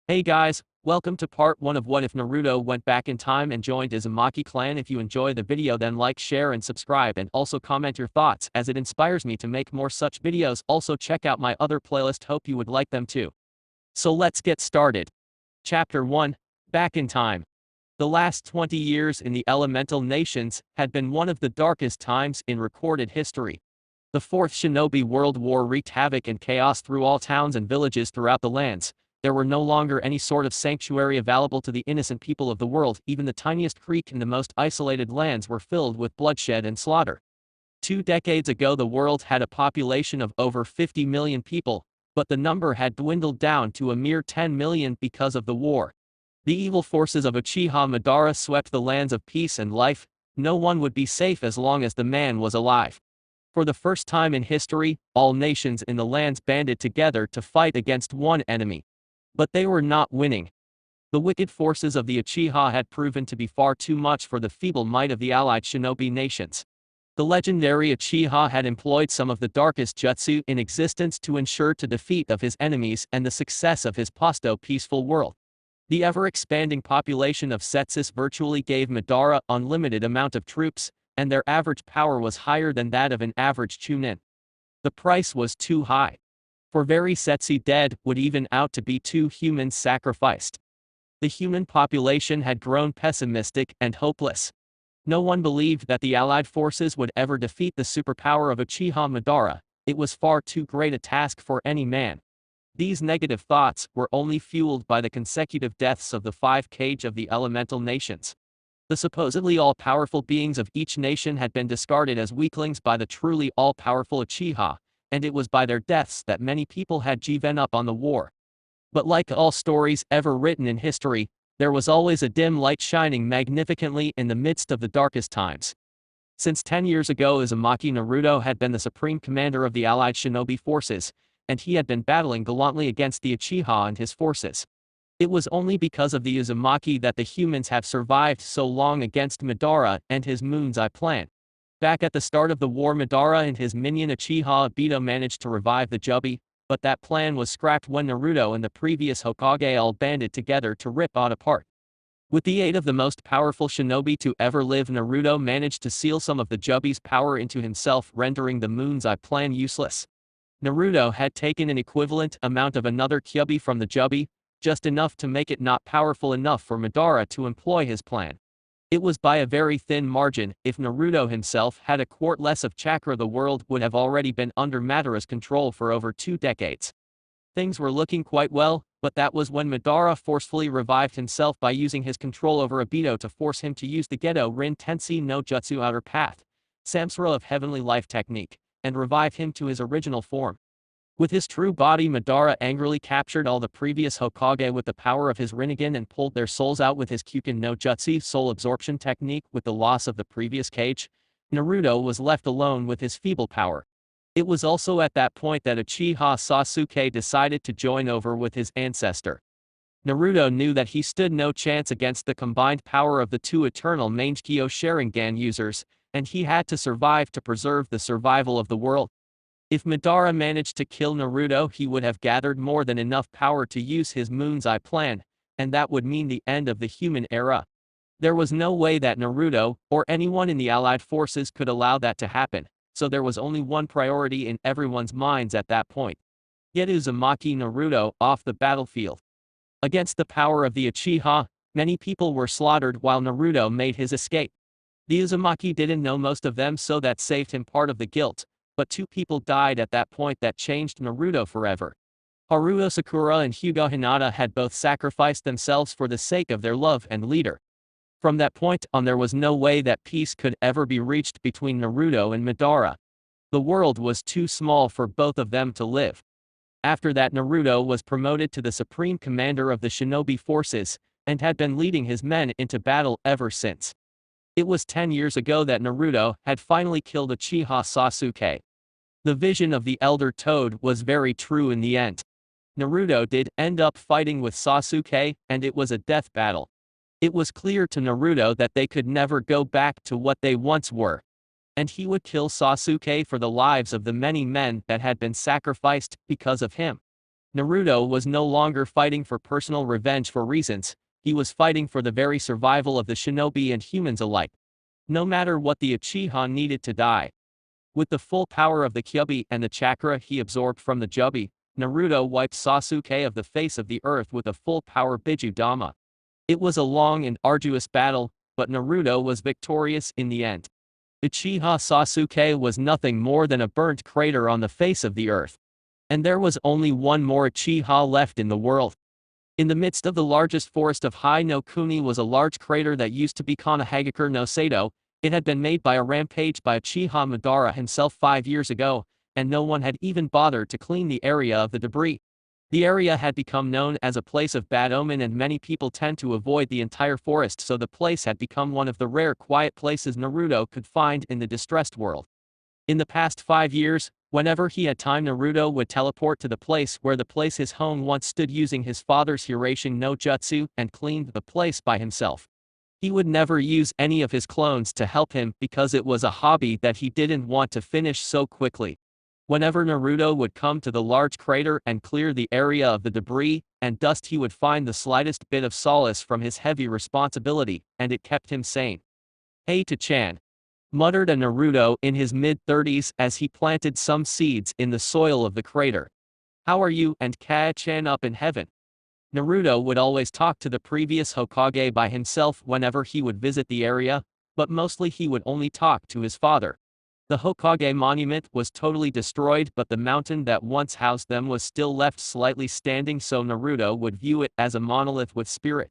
Hey guys, welcome to part 1 of What If Naruto Went Back in Time and Joined Uzumaki Clan. If you enjoy the video then like, share and subscribe and also comment your thoughts as it inspires me to make more such videos. Also check out my other playlist, hope you would like them too. So let's get started. Chapter 1, Back in Time. The last 20 years in the elemental nations had been one of the darkest times in recorded history. The Fourth Shinobi World War wreaked havoc and chaos through all towns and villages throughout the lands. There were no longer any sort of sanctuary available to the innocent people of the world. Even the tiniest creek in the most isolated lands were filled with bloodshed and slaughter. 2 decades ago the world had a population of over 50 million people, but the number had dwindled down to a mere 10 million because of the war. The evil forces of Uchiha Madara swept the lands of peace and life. No one would be safe as long as the man was alive. For the first time in history, all nations in the lands banded together to fight against one enemy. But they were not winning. The wicked forces of the Uchiha had proven to be far too much for the feeble might of the allied shinobi nations. The legendary Uchiha had employed some of the darkest jutsu in existence to ensure the defeat of his enemies and the success of his peaceful world. The ever-expanding population of Setsus virtually gave Madara unlimited amount of troops, and their average power was higher than that of an average chunin. The price was too high. For very Setsu dead would even out to be 2 humans sacrificed. The human population had grown pessimistic and hopeless. No one believed that the allied forces would ever defeat the superpower of Uchiha Madara. It was far too great a task for any man. These negative thoughts were only fueled by the consecutive deaths of the 5 kage of the elemental nations. The supposedly all-powerful beings of each nation had been discarded as weaklings by the truly all-powerful Uchiha, and it was by their deaths that many people had given up on the war. But like all stories ever written in history, there was always a dim light shining magnificently in the midst of the darkest times. Since 10 years ago Uzumaki Naruto had been the supreme commander of the allied shinobi forces, and he had been battling gallantly against the Uchiha and his forces. It was only because of the Uzumaki that the humans have survived so long against Madara and his Moon's Eye plan. Back at the start of the war Madara and his minion Uchiha Obito managed to revive the Jubi, but that plan was scrapped when Naruto and the previous Hokage all banded together to rip it apart. With the aid of the most powerful shinobi to ever live, Naruto managed to seal some of the Jubi's power into himself, rendering the Moon's Eye plan useless. Naruto had taken an equivalent amount of another Kyubi from the Jubi, just enough to make it not powerful enough for Madara to employ his plan. It was by a very thin margin. If Naruto himself had a quart less of chakra, the world would have already been under Madara's control for over 2 decades. Things were looking quite well, but that was when Madara forcefully revived himself by using his control over Obito to force him to use the Gedo Rin Tensei no Jutsu Outer Path, Samsara of Heavenly Life technique, and revive him to his original form. With his true body, Madara angrily captured all the previous Hokage with the power of his Rinnegan and pulled their souls out with his Kyukin no Jutsu soul absorption technique. With the loss of the previous cage, Naruto was left alone with his feeble power. It was also at that point that Uchiha Sasuke decided to join over with his ancestor. Naruto knew that he stood no chance against the combined power of the 2 eternal Mangekyo Sharingan users, and he had to survive to preserve the survival of the world. If Madara managed to kill Naruto, he would have gathered more than enough power to use his Moon's Eye plan, and that would mean the end of the human era. There was no way that Naruto, or anyone in the allied forces, could allow that to happen, so there was only one priority in everyone's minds at that point: get Uzumaki Naruto off the battlefield. Against the power of the Uchiha, many people were slaughtered while Naruto made his escape. The Uzumaki didn't know most of them, so that saved him part of the guilt. But 2 people died at that point that changed Naruto forever. Haruo Sakura and Hyuga Hinata had both sacrificed themselves for the sake of their love and leader. From that point on there was no way that peace could ever be reached between Naruto and Madara. The world was too small for both of them to live. After that, Naruto was promoted to the supreme commander of the shinobi forces, and had been leading his men into battle ever since. It was 10 years ago that Naruto had finally killed Uchiha Sasuke. The vision of the Elder Toad was very true in the end. Naruto did end up fighting with Sasuke, and it was a death battle. It was clear to Naruto that they could never go back to what they once were. And he would kill Sasuke for the lives of the many men that had been sacrificed because of him. Naruto was no longer fighting for personal revenge for reasons, he was fighting for the very survival of the shinobi and humans alike. No matter what, the Uchiha needed to die. With the full power of the Kyuubi and the chakra he absorbed from the Jubi, Naruto wiped Sasuke of the face of the earth with a full power Biju Dama. It was a long and arduous battle, but Naruto was victorious in the end. Uchiha Sasuke was nothing more than a burnt crater on the face of the earth. And there was only one more Uchiha left in the world. In the midst of the largest forest of Hai no Kuni was a large crater that used to be Konohagakure no Sato. It had been made by a rampage by Uchiha Madara himself 5 years ago, and no one had even bothered to clean the area of the debris. The area had become known as a place of bad omen, and many people tend to avoid the entire forest, so the place had become one of the rare quiet places Naruto could find in the distressed world. In the past 5 years, whenever he had time, Naruto would teleport to the place where his home once stood using his father's Hiraishin no Jutsu and cleaned the place by himself. He would never use any of his clones to help him because it was a hobby that he didn't want to finish so quickly. Whenever Naruto would come to the large crater and clear the area of the debris and dust, he would find the slightest bit of solace from his heavy responsibility, and it kept him sane. "Hey to-chan," muttered a Naruto in his mid-30s as he planted some seeds in the soil of the crater. "How are you and Ka-chan up in heaven?" Naruto would always talk to the previous Hokage by himself whenever he would visit the area, but mostly he would only talk to his father. The Hokage monument was totally destroyed, but the mountain that once housed them was still left slightly standing, so Naruto would view it as a monolith with spirit.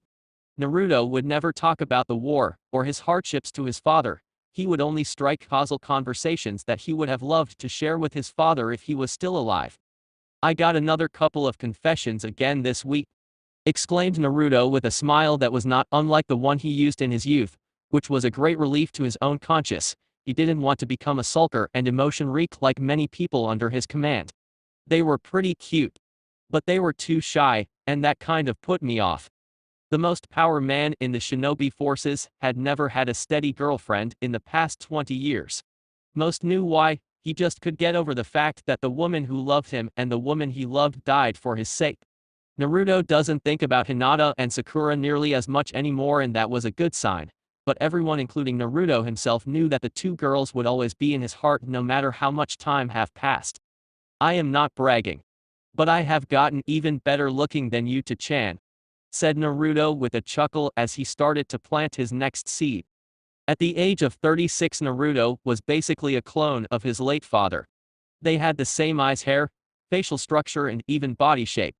Naruto would never talk about the war or his hardships to his father. He would only strike causal conversations that he would have loved to share with his father if he was still alive. "I got another couple of confessions again this week," exclaimed Naruto with a smile that was not unlike the one he used in his youth, which was a great relief to his own conscience. He didn't want to become a sulker and emotion reek like many people under his command. They were pretty cute, but they were too shy, and that kind of put me off. The most power man in the shinobi forces had never had a steady girlfriend in the past 20 years. Most knew why. He just could get over the fact that the woman who loved him and the woman he loved died for his sake. Naruto doesn't think about Hinata and Sakura nearly as much anymore, and that was a good sign. But everyone, including Naruto himself, knew that the two girls would always be in his heart no matter how much time have passed. "I am not bragging, but I have gotten even better looking than you to-chan," said Naruto with a chuckle as he started to plant his next seed. At the age of 36, Naruto was basically a clone of his late father. They had the same eyes, hair, facial structure, and even body shape.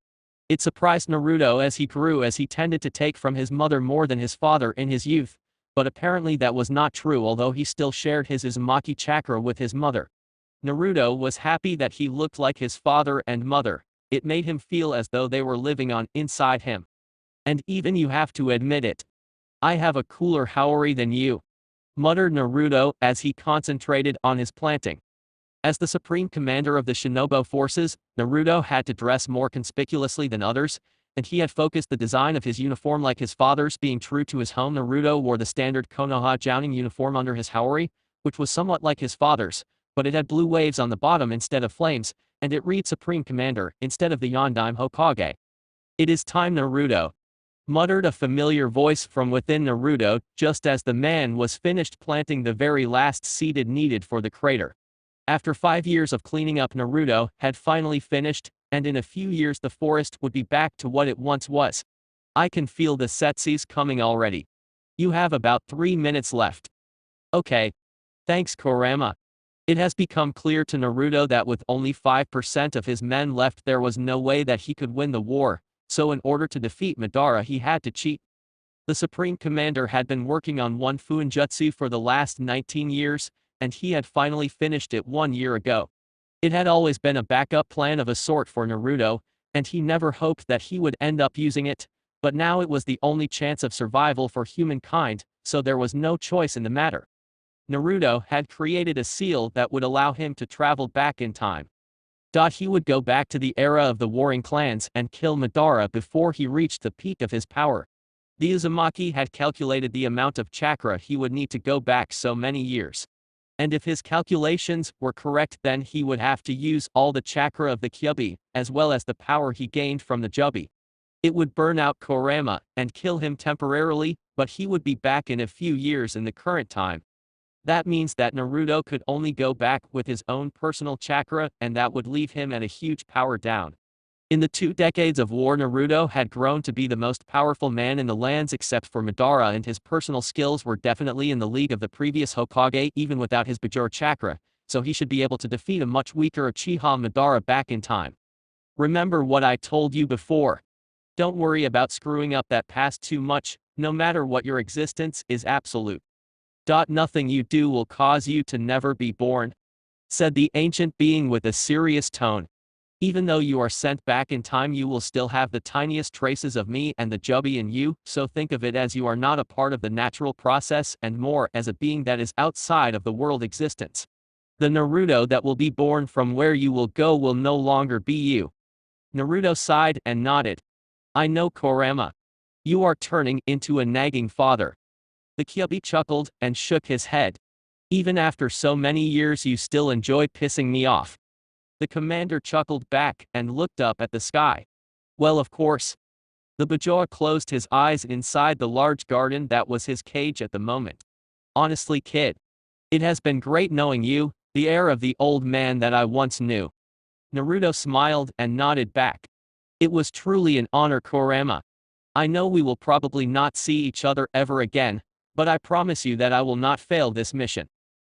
It surprised Naruto as he grew, as he tended to take from his mother more than his father in his youth. But apparently that was not true, although he still shared his Uzumaki chakra with his mother. Naruto was happy that he looked like his father and mother. It made him feel as though they were living on inside him. "And even you have to admit it. I have a cooler Haori than you," muttered Naruto as he concentrated on his planting. As the supreme commander of the Shinobi forces, Naruto had to dress more conspicuously than others, and he had focused the design of his uniform like his father's. Being true to his home, Naruto wore the standard konoha jouning uniform under his Haori, which was somewhat like his father's, but it had blue waves on the bottom instead of flames, and it read Supreme Commander instead of the Yondaime Hokage. "It is time, Naruto," muttered a familiar voice from within Naruto just as the man was finished planting the very last seed needed for the crater. After 5 years of cleaning up, Naruto had finally finished, and in a few years the forest would be back to what it once was. "I can feel the setsu's coming already. You have about 3 minutes left." "Okay. Thanks, Kurama." It has become clear to Naruto that with only 5% of his men left, there was no way that he could win the war, so in order to defeat Madara he had to cheat. The Supreme Commander had been working on one Fuinjutsu for the last 19 years, and he had finally finished it 1 year ago. It had always been a backup plan of a sort for Naruto, and he never hoped that he would end up using it, but now it was the only chance of survival for humankind, so there was no choice in the matter. Naruto had created a seal that would allow him to travel back in time. He would go back to the era of the warring clans and kill Madara before he reached the peak of his power. The Uzumaki had calculated the amount of chakra he would need to go back so many years. And if his calculations were correct, then he would have to use all the chakra of the Kyuubi, as well as the power he gained from the Jubi. It would burn out Kurama and kill him temporarily, but he would be back in a few years in the current time. That means that Naruto could only go back with his own personal chakra, and that would leave him at a huge power down. In the 2 decades of war, Naruto had grown to be the most powerful man in the lands except for Madara, and his personal skills were definitely in the league of the previous Hokage even without his Bajor chakra, so he should be able to defeat a much weaker Uchiha Madara back in time. Remember what I told you before. Don't worry about screwing up that past too much, no matter what, your existence is absolute. Nothing you do will cause you to never be born, said the ancient being with a serious tone. Even though you are sent back in time, you will still have the tiniest traces of me and the Jubi in you, so think of it as you are not a part of the natural process and more as a being that is outside of the world existence. The Naruto that will be born from where you will go will no longer be you. Naruto sighed and nodded. I know, Kurama. You are turning into a nagging father. The Kyuubi chuckled and shook his head. Even after so many years you still enjoy pissing me off. The commander chuckled back and looked up at the sky. Well, of course. The Bajor closed his eyes inside the large garden that was his cage at the moment. Honestly, kid. It has been great knowing you, the heir of the old man that I once knew. Naruto smiled and nodded back. It was truly an honor, Kurama. I know we will probably not see each other ever again, but I promise you that I will not fail this mission,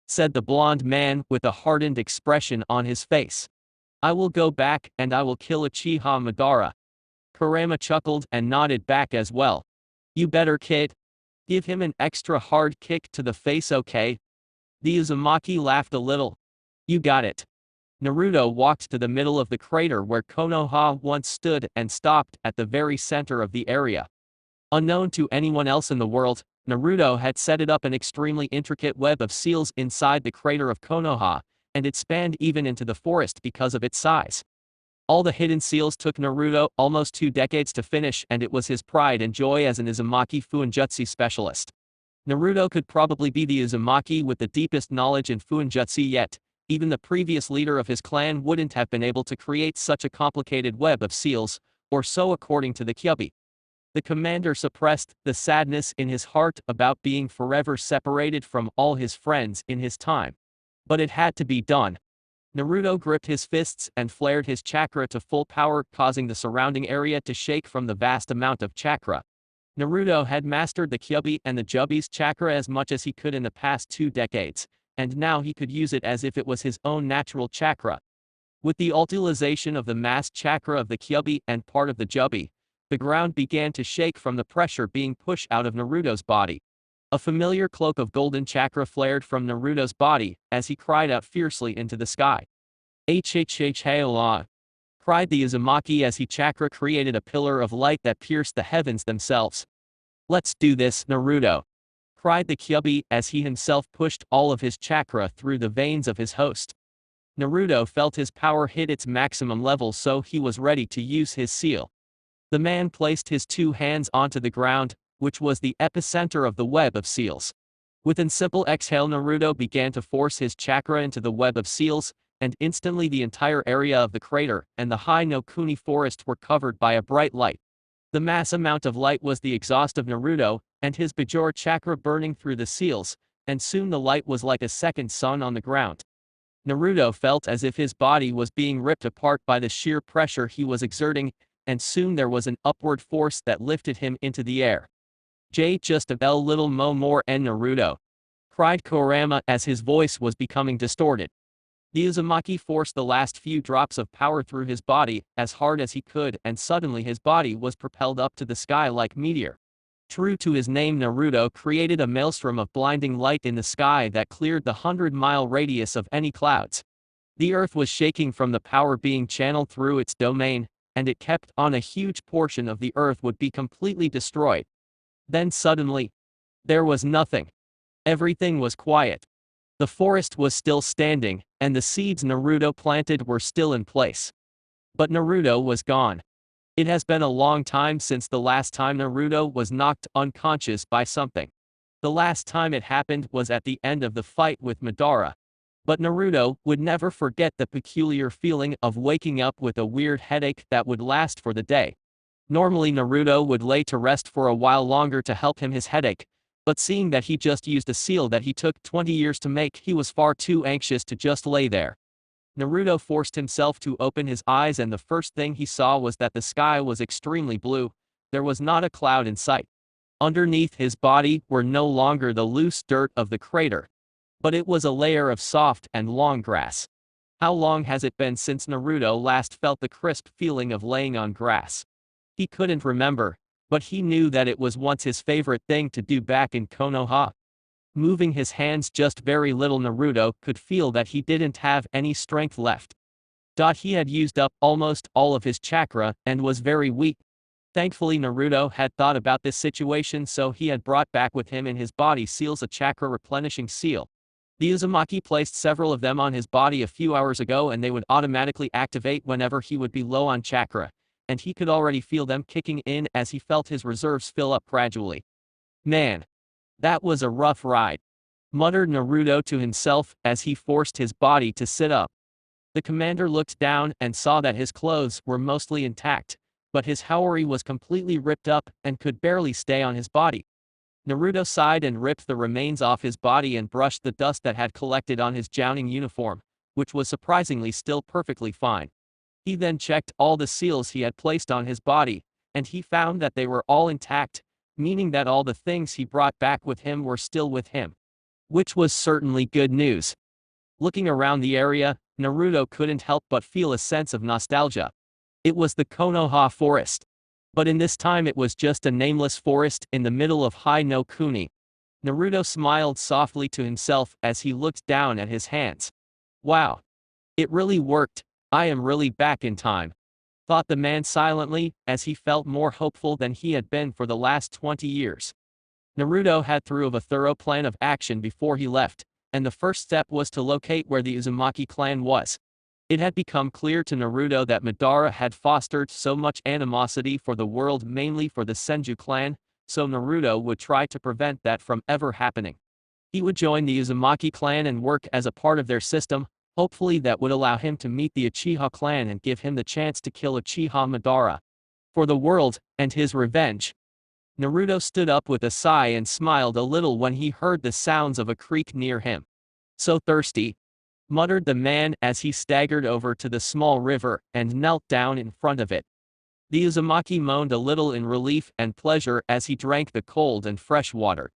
said the blonde man with a hardened expression on his face. I will go back and I will kill Uchiha Madara. Kurama chuckled and nodded back as well. You better, kid. Give him an extra hard kick to the face, okay? The Uzumaki laughed a little. You got it. Naruto walked to the middle of the crater where Konoha once stood and stopped at the very center of the area. Unknown to anyone else in the world, Naruto had set it up an extremely intricate web of seals inside the crater of Konoha, and it spanned even into the forest because of its size. All the hidden seals took Naruto almost 2 decades to finish, and it was his pride and joy as an Uzumaki Fuinjutsu specialist. Naruto could probably be the Uzumaki with the deepest knowledge in Fuinjutsu yet. Even the previous leader of his clan wouldn't have been able to create such a complicated web of seals, or so according to the Kyuubi. The commander suppressed the sadness in his heart about being forever separated from all his friends in his time. But it had to be done. Naruto gripped his fists and flared his chakra to full power, causing the surrounding area to shake from the vast amount of chakra. Naruto had mastered the Kyuubi and the Jubi's chakra as much as he could in the past 2 decades, and now he could use it as if it was his own natural chakra. With the utilization of the mass chakra of the Kyuubi and part of the Jubi, the ground began to shake from the pressure being pushed out of Naruto's body. A familiar cloak of golden chakra flared from Naruto's body as he cried out fiercely into the sky. HHHHLA! Cried the Uzumaki as he chakra created a pillar of light that pierced the heavens themselves. Let's do this, Naruto! Cried the Kyuubi as he himself pushed all of his chakra through the veins of his host. Naruto felt his power hit its maximum level, so he was ready to use his seal. The man placed his 2 hands onto the ground, which was the epicenter of the web of seals. With a simple exhale, Naruto began to force his chakra into the web of seals, and instantly the entire area of the crater and the high no Kuni forest were covered by a bright light. The mass amount of light was the exhaust of Naruto, and his Bajor chakra burning through the seals, and soon the light was like a second sun on the ground. Naruto felt as if his body was being ripped apart by the sheer pressure he was exerting, and soon there was an upward force that lifted him into the air. Just a little more and Naruto! Cried Kurama as his voice was becoming distorted. The Uzumaki forced the last few drops of power through his body as hard as he could, and suddenly his body was propelled up to the sky like meteor. True to his name, Naruto created a maelstrom of blinding light in the sky that cleared the 100-mile radius of any clouds. The earth was shaking from the power being channeled through its domain, and it kept on a huge portion of the earth would be completely destroyed. Then suddenly, there was nothing. Everything was quiet. The forest was still standing, and the seeds Naruto planted were still in place. But Naruto was gone. It has been a long time since the last time Naruto was knocked unconscious by something. The last time it happened was at the end of the fight with Madara. But Naruto would never forget the peculiar feeling of waking up with a weird headache that would last for the day. Normally Naruto would lay to rest for a while longer to help him his headache, but seeing that he just used a seal that he took 20 years to make, he was far too anxious to just lay there. Naruto forced himself to open his eyes, and the first thing he saw was that the sky was extremely blue. There was not a cloud in sight. Underneath his body were no longer the loose dirt of the crater, but it was a layer of soft and long grass. How long has it been since Naruto last felt the crisp feeling of laying on grass? He couldn't remember, but he knew that it was once his favorite thing to do back in Konoha. Moving his hands just very little, Naruto could feel that he didn't have any strength left. He had used up almost all of his chakra and was very weak. Thankfully Naruto had thought about this situation, so he had brought back with him in his body seals, a chakra replenishing seal. The Uzumaki placed several of them on his body a few hours ago, and they would automatically activate whenever he would be low on chakra, and he could already feel them kicking in as he felt his reserves fill up gradually. Man, that was a rough ride, muttered Naruto to himself as he forced his body to sit up. The commander looked down and saw that his clothes were mostly intact, but his haori was completely ripped up and could barely stay on his body. Naruto sighed and ripped the remains off his body and brushed the dust that had collected on his jouning uniform, which was surprisingly still perfectly fine. He then checked all the seals he had placed on his body, and he found that they were all intact, meaning that all the things he brought back with him were still with him. Which was certainly good news. Looking around the area, Naruto couldn't help but feel a sense of nostalgia. It was the Konoha forest. But in this time it was just a nameless forest in the middle of High no Kuni. Naruto smiled softly to himself as he looked down at his hands. Wow. It really worked. I am really back in time, thought the man silently, as he felt more hopeful than he had been for the last 20 years. Naruto had thought of a thorough plan of action before he left, and the first step was to locate where the Uzumaki clan was. It had become clear to Naruto that Madara had fostered so much animosity for the world, mainly for the Senju clan, so Naruto would try to prevent that from ever happening. He would join the Uzumaki clan and work as a part of their system. Hopefully that would allow him to meet the Uchiha clan and give him the chance to kill Uchiha Madara. For the world, and his revenge. Naruto stood up with a sigh and smiled a little when he heard the sounds of a creek near him. So thirsty, muttered the man as he staggered over to the small river and knelt down in front of it. The Uzumaki moaned a little in relief and pleasure as he drank the cold and fresh water.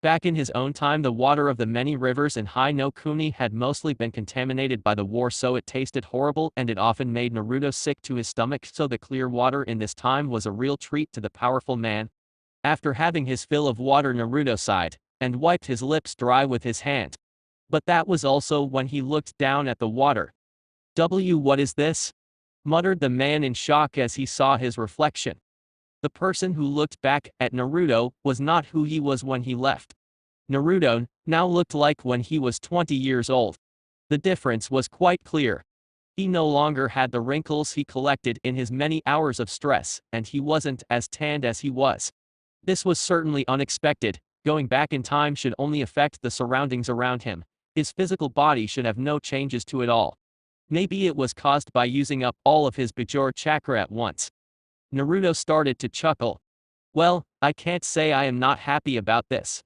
Back in his own time, the water of the many rivers in High no Kuni had mostly been contaminated by the war, so it tasted horrible and it often made Naruto sick to his stomach, so the clear water in this time was a real treat to the powerful man. After having his fill of water, Naruto sighed and wiped his lips dry with his hand. But that was also when he looked down at the water. What is this? Muttered the man in shock as he saw his reflection. The person who looked back at Naruto was not who he was when he left. Naruto now looked like when he was 20 years old. The difference was quite clear. He no longer had the wrinkles he collected in his many hours of stress, and he wasn't as tanned as he was. This was certainly unexpected. Going back in time should only affect the surroundings around him. His physical body should have no changes to it all. Maybe it was caused by using up all of his Bajor chakra at once. Naruto started to chuckle. Well, I can't say I am not happy about this.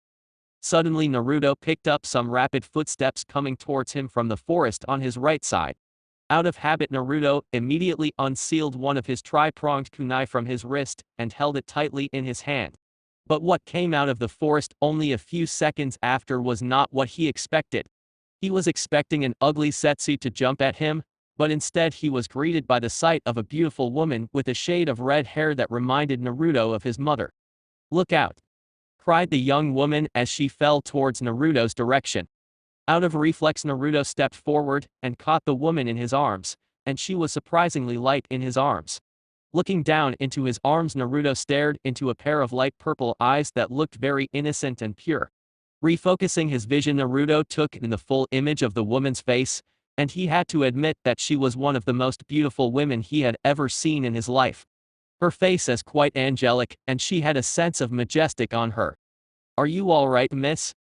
Suddenly Naruto picked up some rapid footsteps coming towards him from the forest on his right side. Out of habit, Naruto immediately unsealed one of his tri-pronged kunai from his wrist and held it tightly in his hand. But what came out of the forest only a few seconds after was not what he expected. He was expecting an ugly Setsu to jump at him, but instead he was greeted by the sight of a beautiful woman with a shade of red hair that reminded Naruto of his mother. Look out! Cried the young woman as she fell towards Naruto's direction. Out of reflex, Naruto stepped forward and caught the woman in his arms, and she was surprisingly light in his arms. Looking down into his arms, Naruto stared into a pair of light purple eyes that looked very innocent and pure. Refocusing his vision, Naruto took in the full image of the woman's face, and he had to admit that she was one of the most beautiful women he had ever seen in his life. Her face is quite angelic, and she had a sense of majestic on her. "Are you alright, miss?"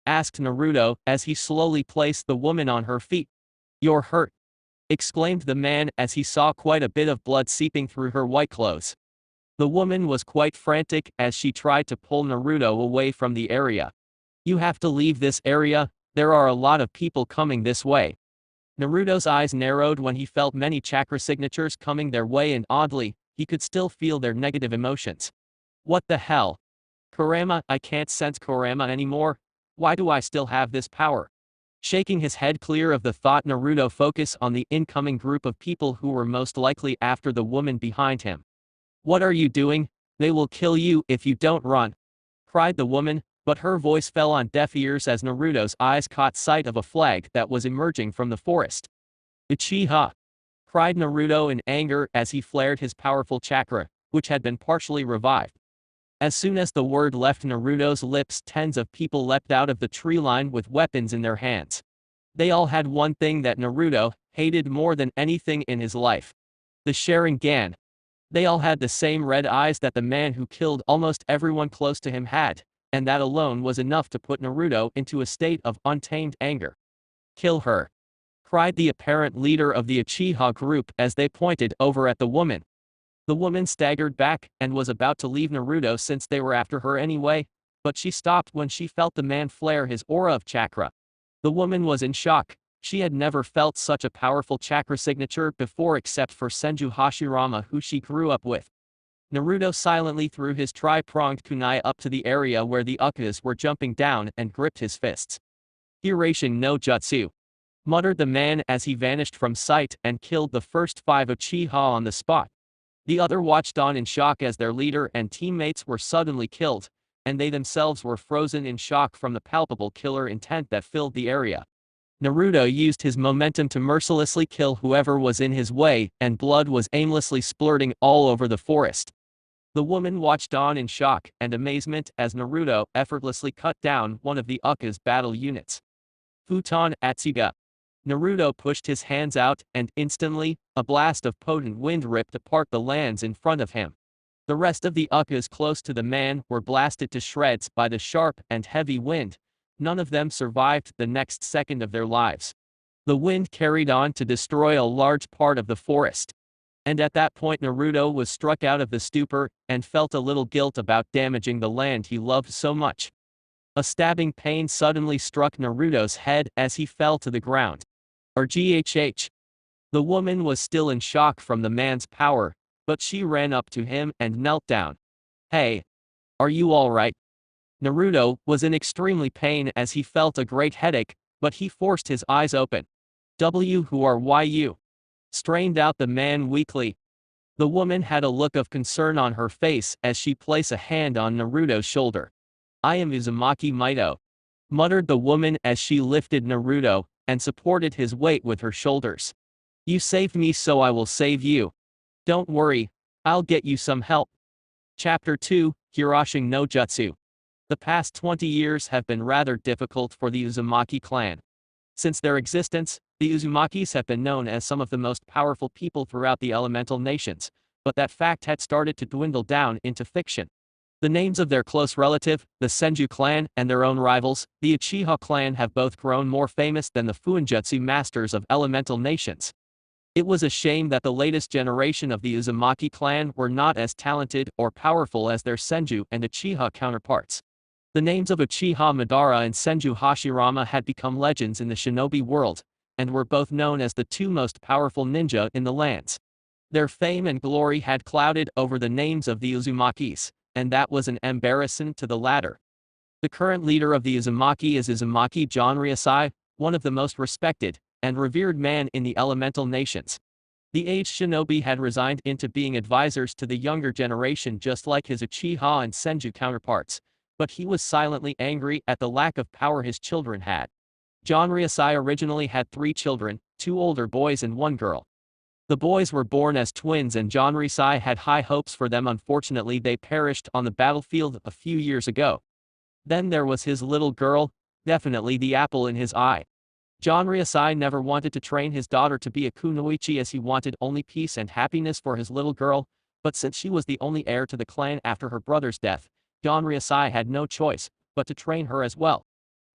asked Naruto as he slowly placed the woman on her feet. "You're hurt," exclaimed the man as he saw quite a bit of blood seeping through her white clothes. The woman was quite frantic as she tried to pull Naruto away from the area. "You have to leave this area, there are a lot of people coming this way." Naruto's eyes narrowed when he felt many chakra signatures coming their way, and oddly, he could still feel their negative emotions. What the hell? Kurama, I can't sense Kurama anymore. Why do I still have this power? Shaking his head clear of the thought, Naruto focused on the incoming group of people who were most likely after the woman behind him. "What are you doing? They will kill you if you don't run," cried the woman, but her voice fell on deaf ears as Naruto's eyes caught sight of a flag that was emerging from the forest. "Uchiha!" cried Naruto in anger as he flared his powerful chakra, which had been partially revived. As soon as the word left Naruto's lips, tens of people leapt out of the tree line with weapons in their hands. They all had one thing that Naruto hated more than anything in his life: the Sharingan. They all had the same red eyes that the man who killed almost everyone close to him had, and that alone was enough to put Naruto into a state of untamed anger. "Kill her!" cried the apparent leader of the Uchiha group as they pointed over at the woman. The woman staggered back and was about to leave Naruto since they were after her anyway, but she stopped when she felt the man flare his aura of chakra. The woman was in shock. She had never felt such a powerful chakra signature before except for Senju Hashirama, who she grew up with. Naruto silently threw his tri-pronged kunai up to the area where the Ukkas were jumping down and gripped his fists. "Hirashin no Jutsu," muttered the man as he vanished from sight and killed the first 5 Uchiha on the spot. The other watched on in shock as their leader and teammates were suddenly killed, and they themselves were frozen in shock from the palpable killer intent that filled the area. Naruto used his momentum to mercilessly kill whoever was in his way, and blood was aimlessly splurting all over the forest. The woman watched on in shock and amazement as Naruto effortlessly cut down one of the Ukka's battle units. Futon Atsuga. Naruto pushed his hands out, and instantly, a blast of potent wind ripped apart the lands in front of him. The rest of the Ukkas close to the man were blasted to shreds by the sharp and heavy wind. None of them survived the next second of their lives. The wind carried on to destroy a large part of the forest. And at that point Naruto was struck out of the stupor, and felt a little guilt about damaging the land he loved so much. A stabbing pain suddenly struck Naruto's head as he fell to the ground. RGHH. The woman was still in shock from the man's power, but she ran up to him and knelt down. "Hey. Are you alright?" Naruto was in extremely pain as he felt a great headache, but he forced his eyes open. Who are you?" strained out the man weakly. The woman had a look of concern on her face as she placed a hand on Naruto's shoulder. "I am Uzumaki Mito," muttered the woman as she lifted Naruto and supported his weight with her shoulders. "You saved me, so I will save you. Don't worry, I'll get you some help." Chapter 2, Hirashin no Jutsu. The past 20 years have been rather difficult for the Uzumaki clan. Since their existence, the Uzumakis have been known as some of the most powerful people throughout the elemental nations, but that fact had started to dwindle down into fiction. The names of their close relative, the Senju clan, and their own rivals, the Uchiha clan, have both grown more famous than the Fuinjutsu masters of elemental nations. It was a shame that the latest generation of the Uzumaki clan were not as talented or powerful as their Senju and Uchiha counterparts. The names of Uchiha Madara and Senju Hashirama had become legends in the shinobi world, and were both known as the 2 most powerful ninja in the lands. Their fame and glory had clouded over the names of the Uzumakis, and that was an embarrassment to the latter. The current leader of the Uzumaki is Uzumaki Jonryasai, one of the most respected and revered man in the elemental nations. The aged shinobi had resigned into being advisors to the younger generation just like his Uchiha and Senju counterparts, but he was silently angry at the lack of power his children had. Jonryasai originally had 3 children, 2 older boys and 1 girl. The boys were born as twins and Jonryasai had high hopes for them. Unfortunately, they perished on the battlefield a few years ago. Then there was his little girl, definitely the apple in his eye. Jonryasai never wanted to train his daughter to be a kunoichi as he wanted only peace and happiness for his little girl, but since she was the only heir to the clan after her brother's death, Jonryasai had no choice but to train her as well.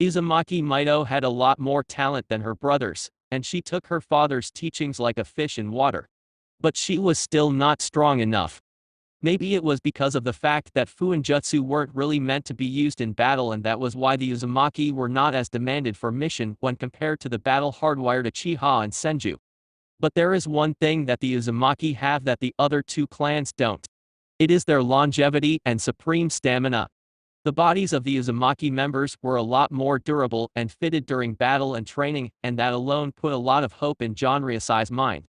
Uzumaki Mito had a lot more talent than her brothers, and she took her father's teachings like a fish in water. But she was still not strong enough. Maybe it was because of the fact that Fuinjutsu weren't really meant to be used in battle, and that was why the Uzumaki were not as demanded for mission when compared to the battle-hardwired Uchiha and Senju. But there is one thing that the Uzumaki have that the other two clans don't. It is their longevity and supreme stamina. The bodies of the Uzumaki members were a lot more durable and fitted during battle and training, and that alone put a lot of hope in John Ryusai's mind.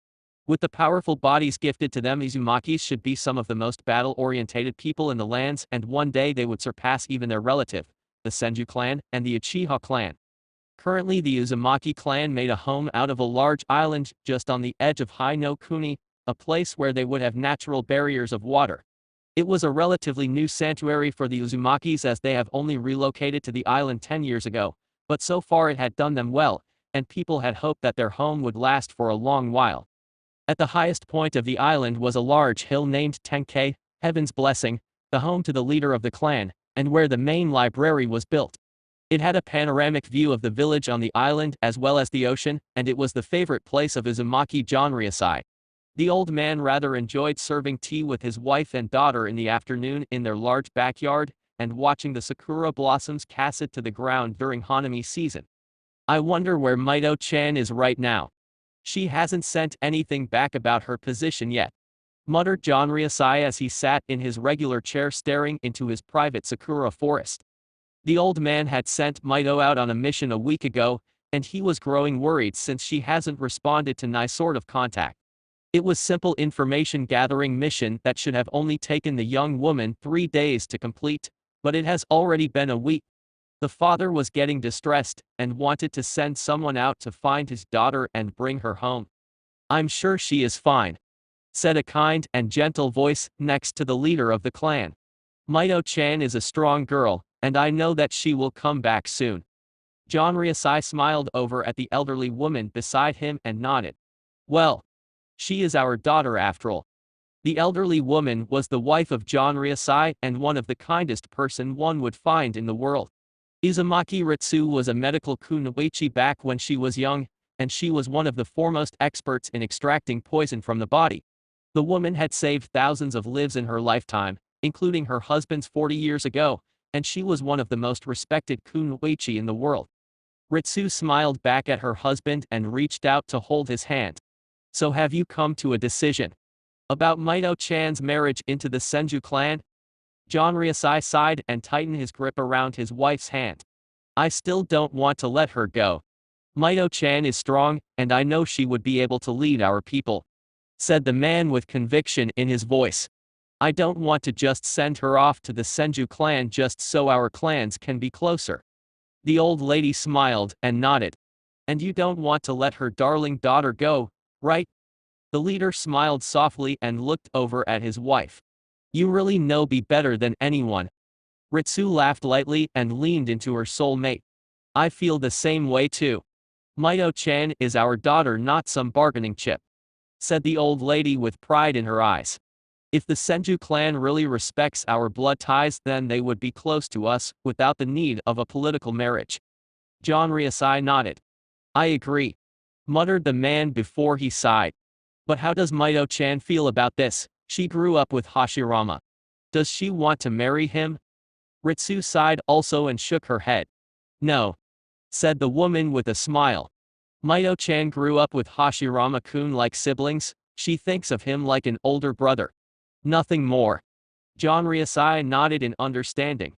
With the powerful bodies gifted to them, Uzumakis should be some of the most battle-orientated people in the lands, and one day they would surpass even their relative, the Senju clan, and the Uchiha clan. Currently, the Uzumaki clan made a home out of a large island just on the edge of Hai no Kuni, a place where they would have natural barriers of water. It was a relatively new sanctuary for the Uzumakis, as they have only relocated to the island 10 years ago, but so far it had done them well, and people had hoped that their home would last for a long while. At the highest point of the island was a large hill named Tenkei, Heaven's Blessing, the home to the leader of the clan, and where the main library was built. It had a panoramic view of the village on the island as well as the ocean, and it was the favorite place of Uzumaki John Ryusai. The old man rather enjoyed serving tea with his wife and daughter in the afternoon in their large backyard, and watching the sakura blossoms cast to the ground during Hanami season. I wonder where Mito-chan is right now. She hasn't sent anything back about her position yet, muttered John Ryusai as he sat in his regular chair staring into his private sakura forest. The old man had sent Mito out on a mission a week ago, and he was growing worried since she hasn't responded to any sort of contact. It was simple information gathering mission that should have only taken the young woman 3 days to complete, but it has already been a week. The father was getting distressed and wanted to send someone out to find his daughter and bring her home. "I'm sure she is fine," said a kind and gentle voice next to the leader of the clan. "Mito-chan is a strong girl, and I know that she will come back soon." John Ryusai smiled over at the elderly woman beside him and nodded. "Well, she is our daughter after all." The elderly woman was the wife of John Ryusai and one of the kindest person one would find in the world. Uzumaki Ritsu was a medical kunoichi back when she was young, and she was one of the foremost experts in extracting poison from the body. The woman had saved thousands of lives in her lifetime, including her husband's 40 years ago, and she was one of the most respected kunoichi in the world. Ritsu smiled back at her husband and reached out to hold his hand. "So have you come to a decision about Mito-chan's marriage into the Senju clan?" John Ryusai sighed and tightened his grip around his wife's hand. "I still don't want to let her go. Mito-chan is strong, and I know she would be able to lead our people," said the man with conviction in his voice. "I don't want to just send her off to the Senju clan just so our clans can be closer." The old lady smiled and nodded. "And you don't want to let her darling daughter go, right?" The leader smiled softly and looked over at his wife. "You really know me better than anyone." Ritsu laughed lightly and leaned into her soulmate. "I feel the same way too. Mito-chan is our daughter, not some bargaining chip," said the old lady with pride in her eyes. "If the Senju clan really respects our blood ties, then they would be close to us, without the need of a political marriage." John Ryusai nodded. "I agree," muttered the man before he sighed. "But how does Mito-chan feel about this? She grew up with Hashirama. Does she want to marry him?" Ritsu sighed also and shook her head. "No," said the woman with a smile. "Mito-chan grew up with Hashirama-kun like siblings. She thinks of him like an older brother. Nothing more." John Ryusai nodded in understanding.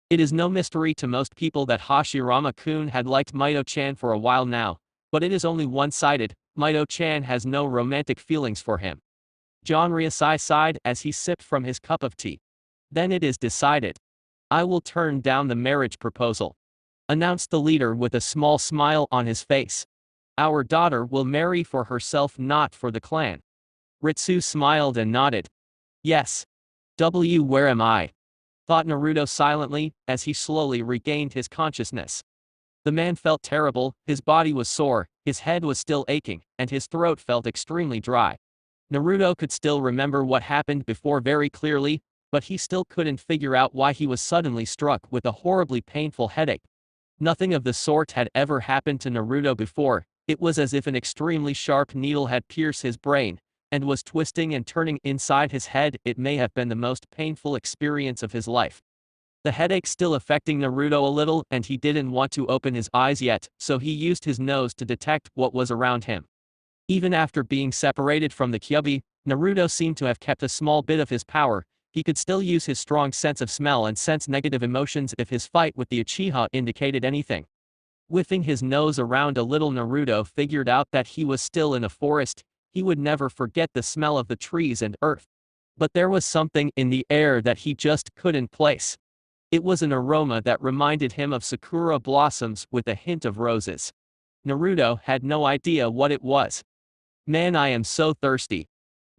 It is no mystery to most people that Hashirama-kun had liked Mito-chan for a while now, but it is only one-sided. Mito-chan has no romantic feelings for him. John Ryusai sighed as he sipped from his cup of tea. "Then it is decided. I will turn down the marriage proposal," announced the leader with a small smile on his face. "Our daughter will marry for herself, not for the clan." Ritsu smiled and nodded. "Yes. Where am I?" thought Naruto silently, as he slowly regained his consciousness. The man felt terrible, his body was sore, his head was still aching, and his throat felt extremely dry. Naruto could still remember what happened before very clearly, but he still couldn't figure out why he was suddenly struck with a horribly painful headache. Nothing of the sort had ever happened to Naruto before. It was as if an extremely sharp needle had pierced his brain, and was twisting and turning inside his head. It may have been the most painful experience of his life. The headache still affecting Naruto a little, and he didn't want to open his eyes yet, so he used his nose to detect what was around him. Even after being separated from the Kyuubi, Naruto seemed to have kept a small bit of his power. He could still use his strong sense of smell and sense negative emotions if his fight with the Uchiha indicated anything. Whiffing his nose around a little, Naruto figured out that he was still in a forest. He would never forget the smell of the trees and earth. But there was something in the air that he just couldn't place. It was an aroma that reminded him of sakura blossoms with a hint of roses. Naruto had no idea what it was. "Man, I am so thirsty."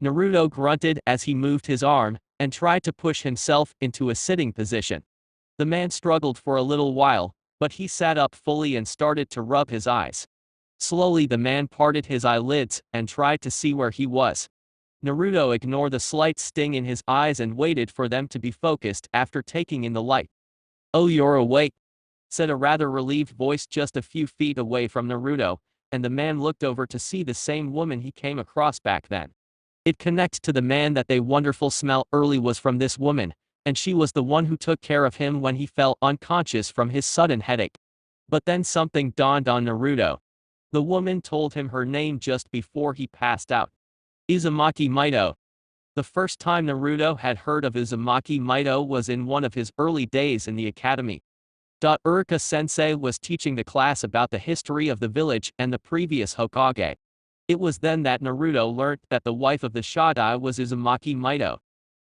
Naruto grunted as he moved his arm and tried to push himself into a sitting position. The man struggled for a little while, but he sat up fully and started to rub his eyes. Slowly the man parted his eyelids and tried to see where he was. Naruto ignored the slight sting in his eyes and waited for them to be focused after taking in the light. "Oh, you're awake," said a rather relieved voice just a few feet away from Naruto, and the man looked over to see the same woman he came across back then. It connected to the man that the wonderful smell early was from this woman, and she was the one who took care of him when he fell unconscious from his sudden headache. But then something dawned on Naruto. The woman told him her name just before he passed out. Uzumaki Mito. The first time Naruto had heard of Uzumaki Mito was in one of his early days in the academy. Urika-sensei was teaching the class about the history of the village and the previous Hokage. It was then that Naruto learnt that the wife of the Shadai was Uzumaki Mito.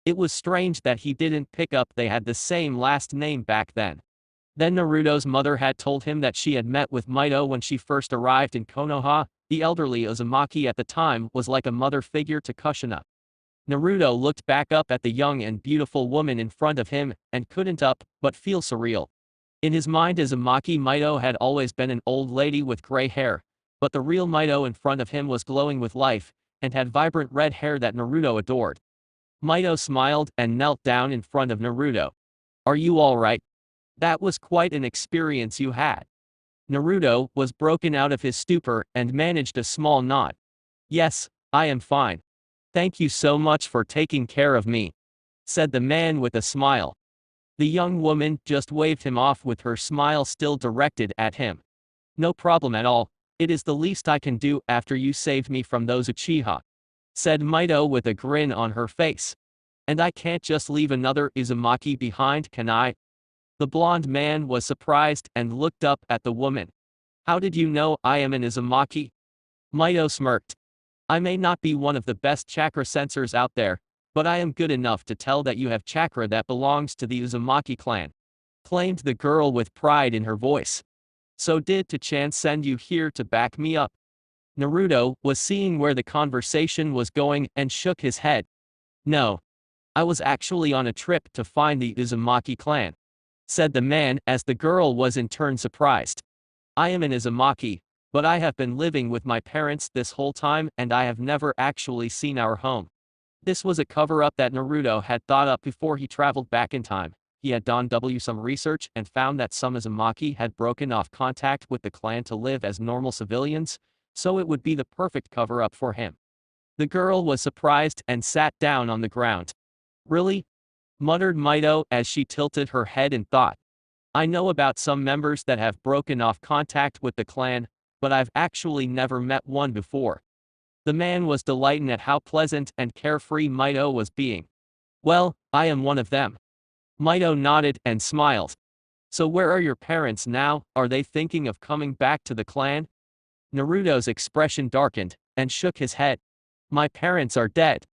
It was strange that he didn't pick up they had the same last name back then. Then Naruto's mother had told him that she had met with Mito when she first arrived in Konoha. The elderly Uzumaki at the time was like a mother figure to Kushina. Naruto looked back up at the young and beautiful woman in front of him, and couldn't help but feel surreal. In his mind, Uzumaki Mito had always been an old lady with gray hair, but the real Mito in front of him was glowing with life, and had vibrant red hair that Naruto adored. Mito smiled and knelt down in front of Naruto. "Are you all right? That was quite an experience you had." Naruto was broken out of his stupor and managed a small nod. "Yes, I am fine. Thank you so much for taking care of me," said the man with a smile. The young woman just waved him off with her smile still directed at him. "No problem at all. It is the least I can do after you saved me from those Uchiha," said Mito with a grin on her face. "And I can't just leave another Uzumaki behind, can I?" The blonde man was surprised and looked up at the woman. "How did you know I am an Uzumaki?" Mito smirked. "I may not be one of the best chakra sensors out there, but I am good enough to tell that you have chakra that belongs to the Uzumaki clan," claimed the girl with pride in her voice. "So did Tachan send you here to back me up?" Naruto was seeing where the conversation was going and shook his head. "No. I was actually on a trip to find the Uzumaki clan," said the man as the girl was in turn surprised. "I am an Uzumaki, but I have been living with my parents this whole time and I have never actually seen our home." This was a cover-up that Naruto had thought up before he traveled back in time. He had done some research and found that some Uzumaki had broken off contact with the clan to live as normal civilians, so it would be the perfect cover-up for him. The girl was surprised and sat down on the ground. "Really?" muttered Mito as she tilted her head in thought. "I know about some members that have broken off contact with the clan, but I've actually never met one before." The man was delighted at how pleasant and carefree Mito was being. "Well, I am one of them." Mito nodded and smiled. "So where are your parents now? Are they thinking of coming back to the clan?" Naruto's expression darkened, and shook his head. "My parents are dead.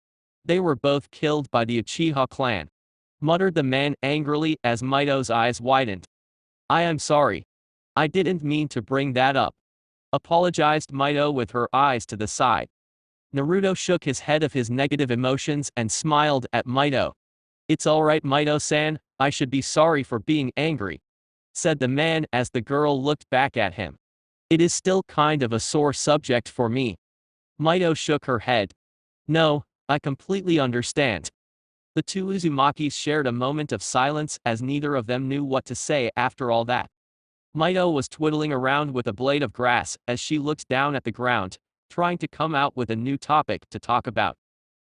They were both killed by the Uchiha clan," muttered the man angrily as Mito's eyes widened. "I am sorry. I didn't mean to bring that up," apologized Mito with her eyes to the side. Naruto shook his head of his negative emotions and smiled at Mito. "It's alright, Mito-san, I should be sorry for being angry," said the man as the girl looked back at him. "It is still kind of a sore subject for me." Mito shook her head. "No, I completely understand." The two Uzumakis shared a moment of silence as neither of them knew what to say after all that. Mito was twiddling around with a blade of grass as she looked down at the ground, trying to come out with a new topic to talk about.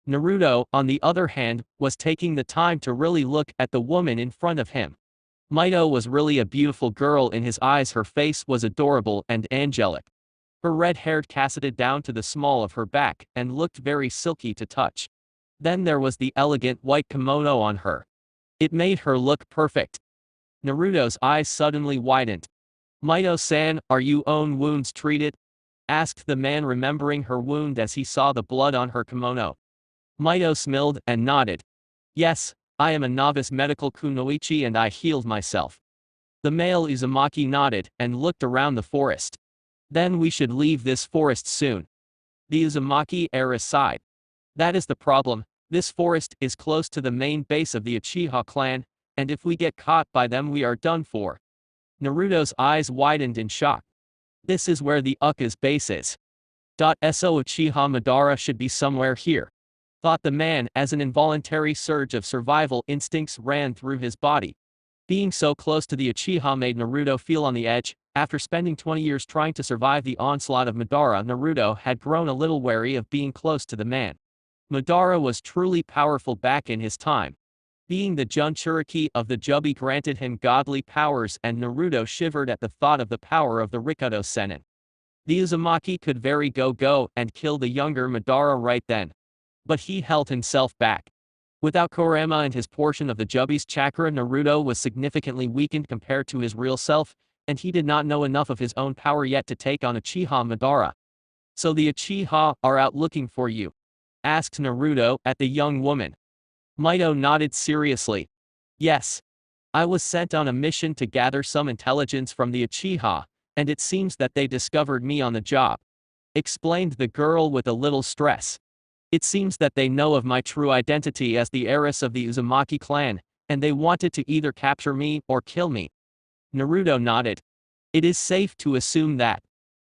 Naruto, on the other hand, was taking the time to really look at the woman in front of him. Mito was really a beautiful girl in his eyes. Her face was adorable and angelic. Her red hair cascaded down to the small of her back and looked very silky to touch. Then there was the elegant white kimono on her. It made her look perfect. Naruto's eyes suddenly widened. "Mito-san, are your own wounds treated?" asked the man, remembering her wound as he saw the blood on her kimono. Mito smiled and nodded. "Yes, I am a novice medical kunoichi and I healed myself." The male Uzumaki nodded and looked around the forest. "Then we should leave this forest soon." The Uzumaki heiress sighed. "That is the problem. This forest is close to the main base of the Uchiha clan, and if we get caught by them we are done for." Naruto's eyes widened in shock. "This is where the Uchiha's base is. So Uchiha Madara should be somewhere here," thought the man as an involuntary surge of survival instincts ran through his body. Being so close to the Uchiha made Naruto feel on the edge. After spending 20 years trying to survive the onslaught of Madara, Naruto had grown a little wary of being close to the man. Madara was truly powerful back in his time. Being the Jinchuriki of the Jubi granted him godly powers, and Naruto shivered at the thought of the power of the Rikudo Sennin. The Uzumaki could very go and kill the younger Madara right then. But he held himself back. Without Kurama and his portion of the Jubi's chakra, Naruto was significantly weakened compared to his real self, and he did not know enough of his own power yet to take on Uchiha Madara. "So the Uchiha are out looking for you?" asked Naruto at the young woman. Mito nodded seriously. "Yes. I was sent on a mission to gather some intelligence from the Uchiha, and it seems that they discovered me on the job," explained the girl with a little stress. "It seems that they know of my true identity as the heiress of the Uzumaki clan, and they wanted to either capture me or kill me." Naruto nodded. "It is safe to assume that.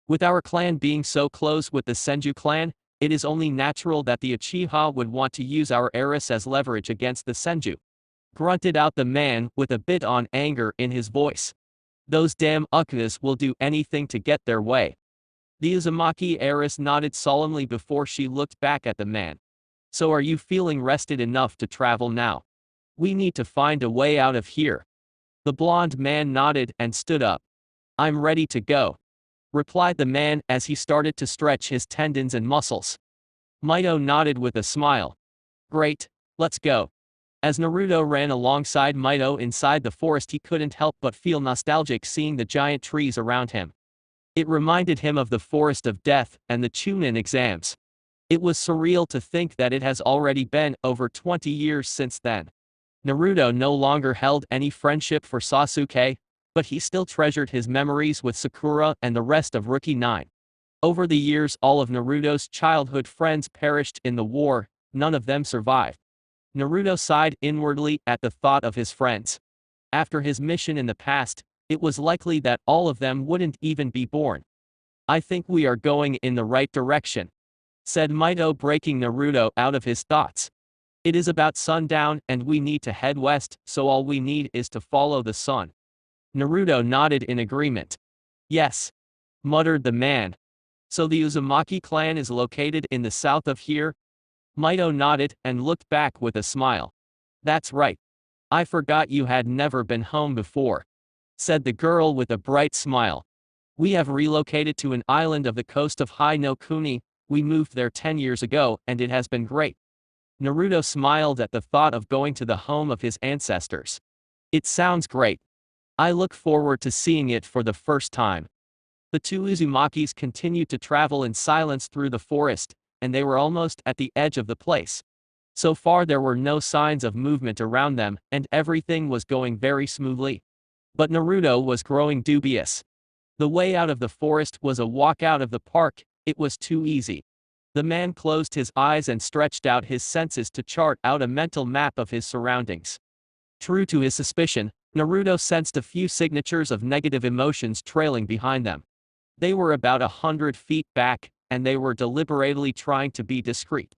With our clan being so close with the Senju clan, it is only natural that the Uchiha would want to use our heiress as leverage against the Senju," grunted out the man with a bit on anger in his voice. "Those damn Uchihas will do anything to get their way." The Uzumaki heiress nodded solemnly before she looked back at the man. "So are you feeling rested enough to travel now? We need to find a way out of here." The blonde man nodded and stood up. "I'm ready to go," replied the man as he started to stretch his tendons and muscles. Mito nodded with a smile. "Great, let's go." As Naruto ran alongside Mito inside the forest, he couldn't help but feel nostalgic seeing the giant trees around him. It reminded him of the forest of death and the Chunin exams. It was surreal to think that it has already been over 20 years since then. Naruto no longer held any friendship for Sasuke, but he still treasured his memories with Sakura and the rest of Rookie 9. Over the years, all of Naruto's childhood friends perished in the war, none of them survived. Naruto sighed inwardly at the thought of his friends. After his mission in the past, it was likely that all of them wouldn't even be born. "I think we are going in the right direction," said Mito, breaking Naruto out of his thoughts. "It is about sundown and we need to head west, so all we need is to follow the sun." Naruto nodded in agreement. "Yes," muttered the man. "So the Uzumaki clan is located in the south of here?" Mito nodded and looked back with a smile. "That's right. I forgot you had never been home before," said the girl with a bright smile. "We have relocated to an island of the coast of Hai no Kuni. We moved there 10 years ago and it has been great." Naruto smiled at the thought of going to the home of his ancestors. "It sounds great. I look forward to seeing it for the first time." The two Uzumakis continued to travel in silence through the forest, and they were almost at the edge of the place. So far there were no signs of movement around them, and everything was going very smoothly. But Naruto was growing dubious. The way out of the forest was a walk out of the park. It was too easy. The man closed his eyes and stretched out his senses to chart out a mental map of his surroundings. True to his suspicion, Naruto sensed a few signatures of negative emotions trailing behind them. They were about 100 feet back, and they were deliberately trying to be discreet.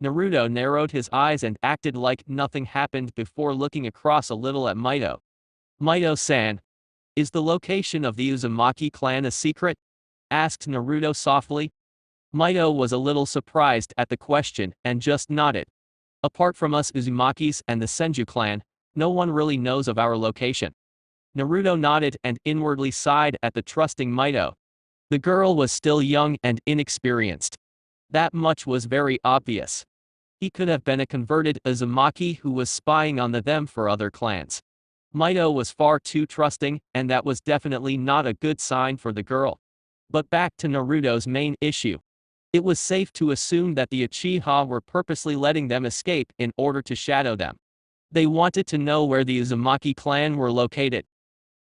Naruto narrowed his eyes and acted like nothing happened before looking across a little at Mito. Mito-san, is the location of the Uzumaki clan a secret? Asked Naruto softly. Mito was a little surprised at the question and just nodded. Apart from us Uzumakis and the Senju clan, no one really knows of our location. Naruto nodded and inwardly sighed at the trusting Mito. The girl was still young and inexperienced. That much was very obvious. He could have been a converted Uzumaki who was spying on them for other clans. Mito was far too trusting, and that was definitely not a good sign for the girl. But back to Naruto's main issue. It was safe to assume that the Uchiha were purposely letting them escape in order to shadow them. They wanted to know where the Uzumaki clan were located.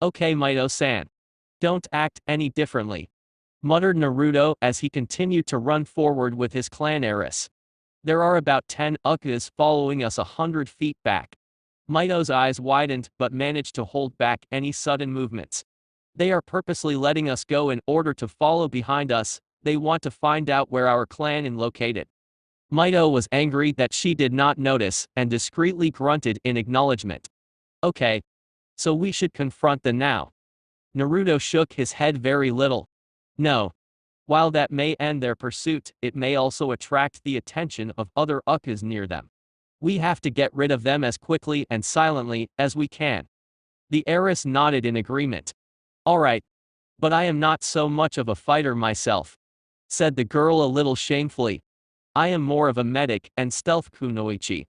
Okay Mito-san. Don't act any differently, muttered Naruto as he continued to run forward with his clan heiress. There are about 10 Uchihas following us 100 feet back. Mito's eyes widened but managed to hold back any sudden movements. They are purposely letting us go in order to follow behind us. They want to find out where our clan is located. Mito was angry that she did not notice and discreetly grunted in acknowledgement. Okay. So we should confront them now. Naruto shook his head very little. No. While that may end their pursuit, it may also attract the attention of other Uchihas near them. We have to get rid of them as quickly and silently as we can. The heiress nodded in agreement. Alright. But I am not so much of a fighter myself, said the girl a little shamefully. I am more of a medic and stealth kunoichi.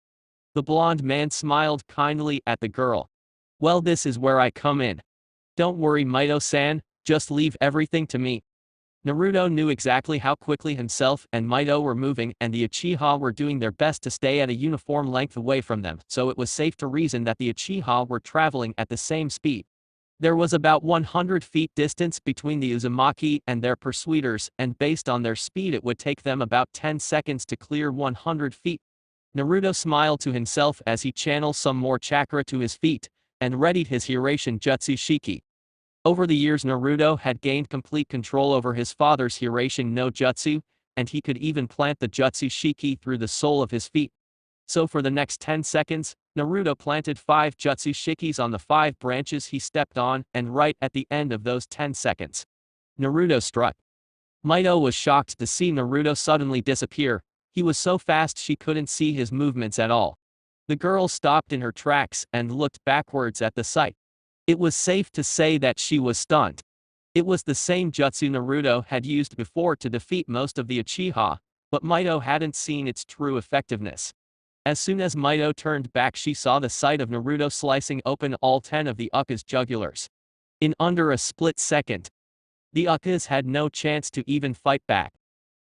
The blonde man smiled kindly at the girl. Well, this is where I come in. Don't worry Mito-san, just leave everything to me. Naruto knew exactly how quickly himself and Mito were moving, and the Uchiha were doing their best to stay at a uniform length away from them, so it was safe to reason that the Uchiha were traveling at the same speed. There was about 100 feet distance between the Uzumaki and their pursuers, and based on their speed it would take them about 10 seconds to clear 100 feet. Naruto smiled to himself as he channeled some more chakra to his feet, and readied his Hiraishin Jutsu Shiki. Over the years Naruto had gained complete control over his father's Hiraishin no Jutsu, and he could even plant the Jutsu Shiki through the sole of his feet. So for the next 10 seconds, Naruto planted 5 Jutsu Shikis on the 5 branches he stepped on, and right at the end of those 10 seconds, Naruto struck. Mito was shocked to see Naruto suddenly disappear. He was so fast she couldn't see his movements at all. The girl stopped in her tracks and looked backwards at the sight. It was safe to say that she was stunned. It was the same jutsu Naruto had used before to defeat most of the Uchiha, but Mito hadn't seen its true effectiveness. As soon as Mito turned back she saw the sight of Naruto slicing open all 10 of the Uchiha's jugulars. In under a split second, the Uchiha's had no chance to even fight back.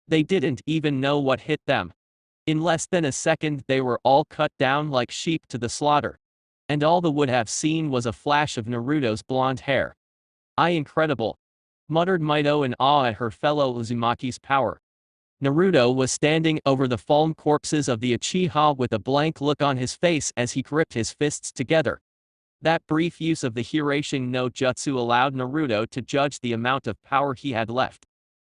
They didn't even know what hit them. In less than a second they were all cut down like sheep to the slaughter. And all the would have seen was a flash of Naruto's blonde hair. Incredible, muttered Mito in awe at her fellow Uzumaki's power. Naruto was standing over the fallen corpses of the Uchiha with a blank look on his face as he gripped his fists together. That brief use of the Hiraishin no Jutsu allowed Naruto to judge the amount of power he had left.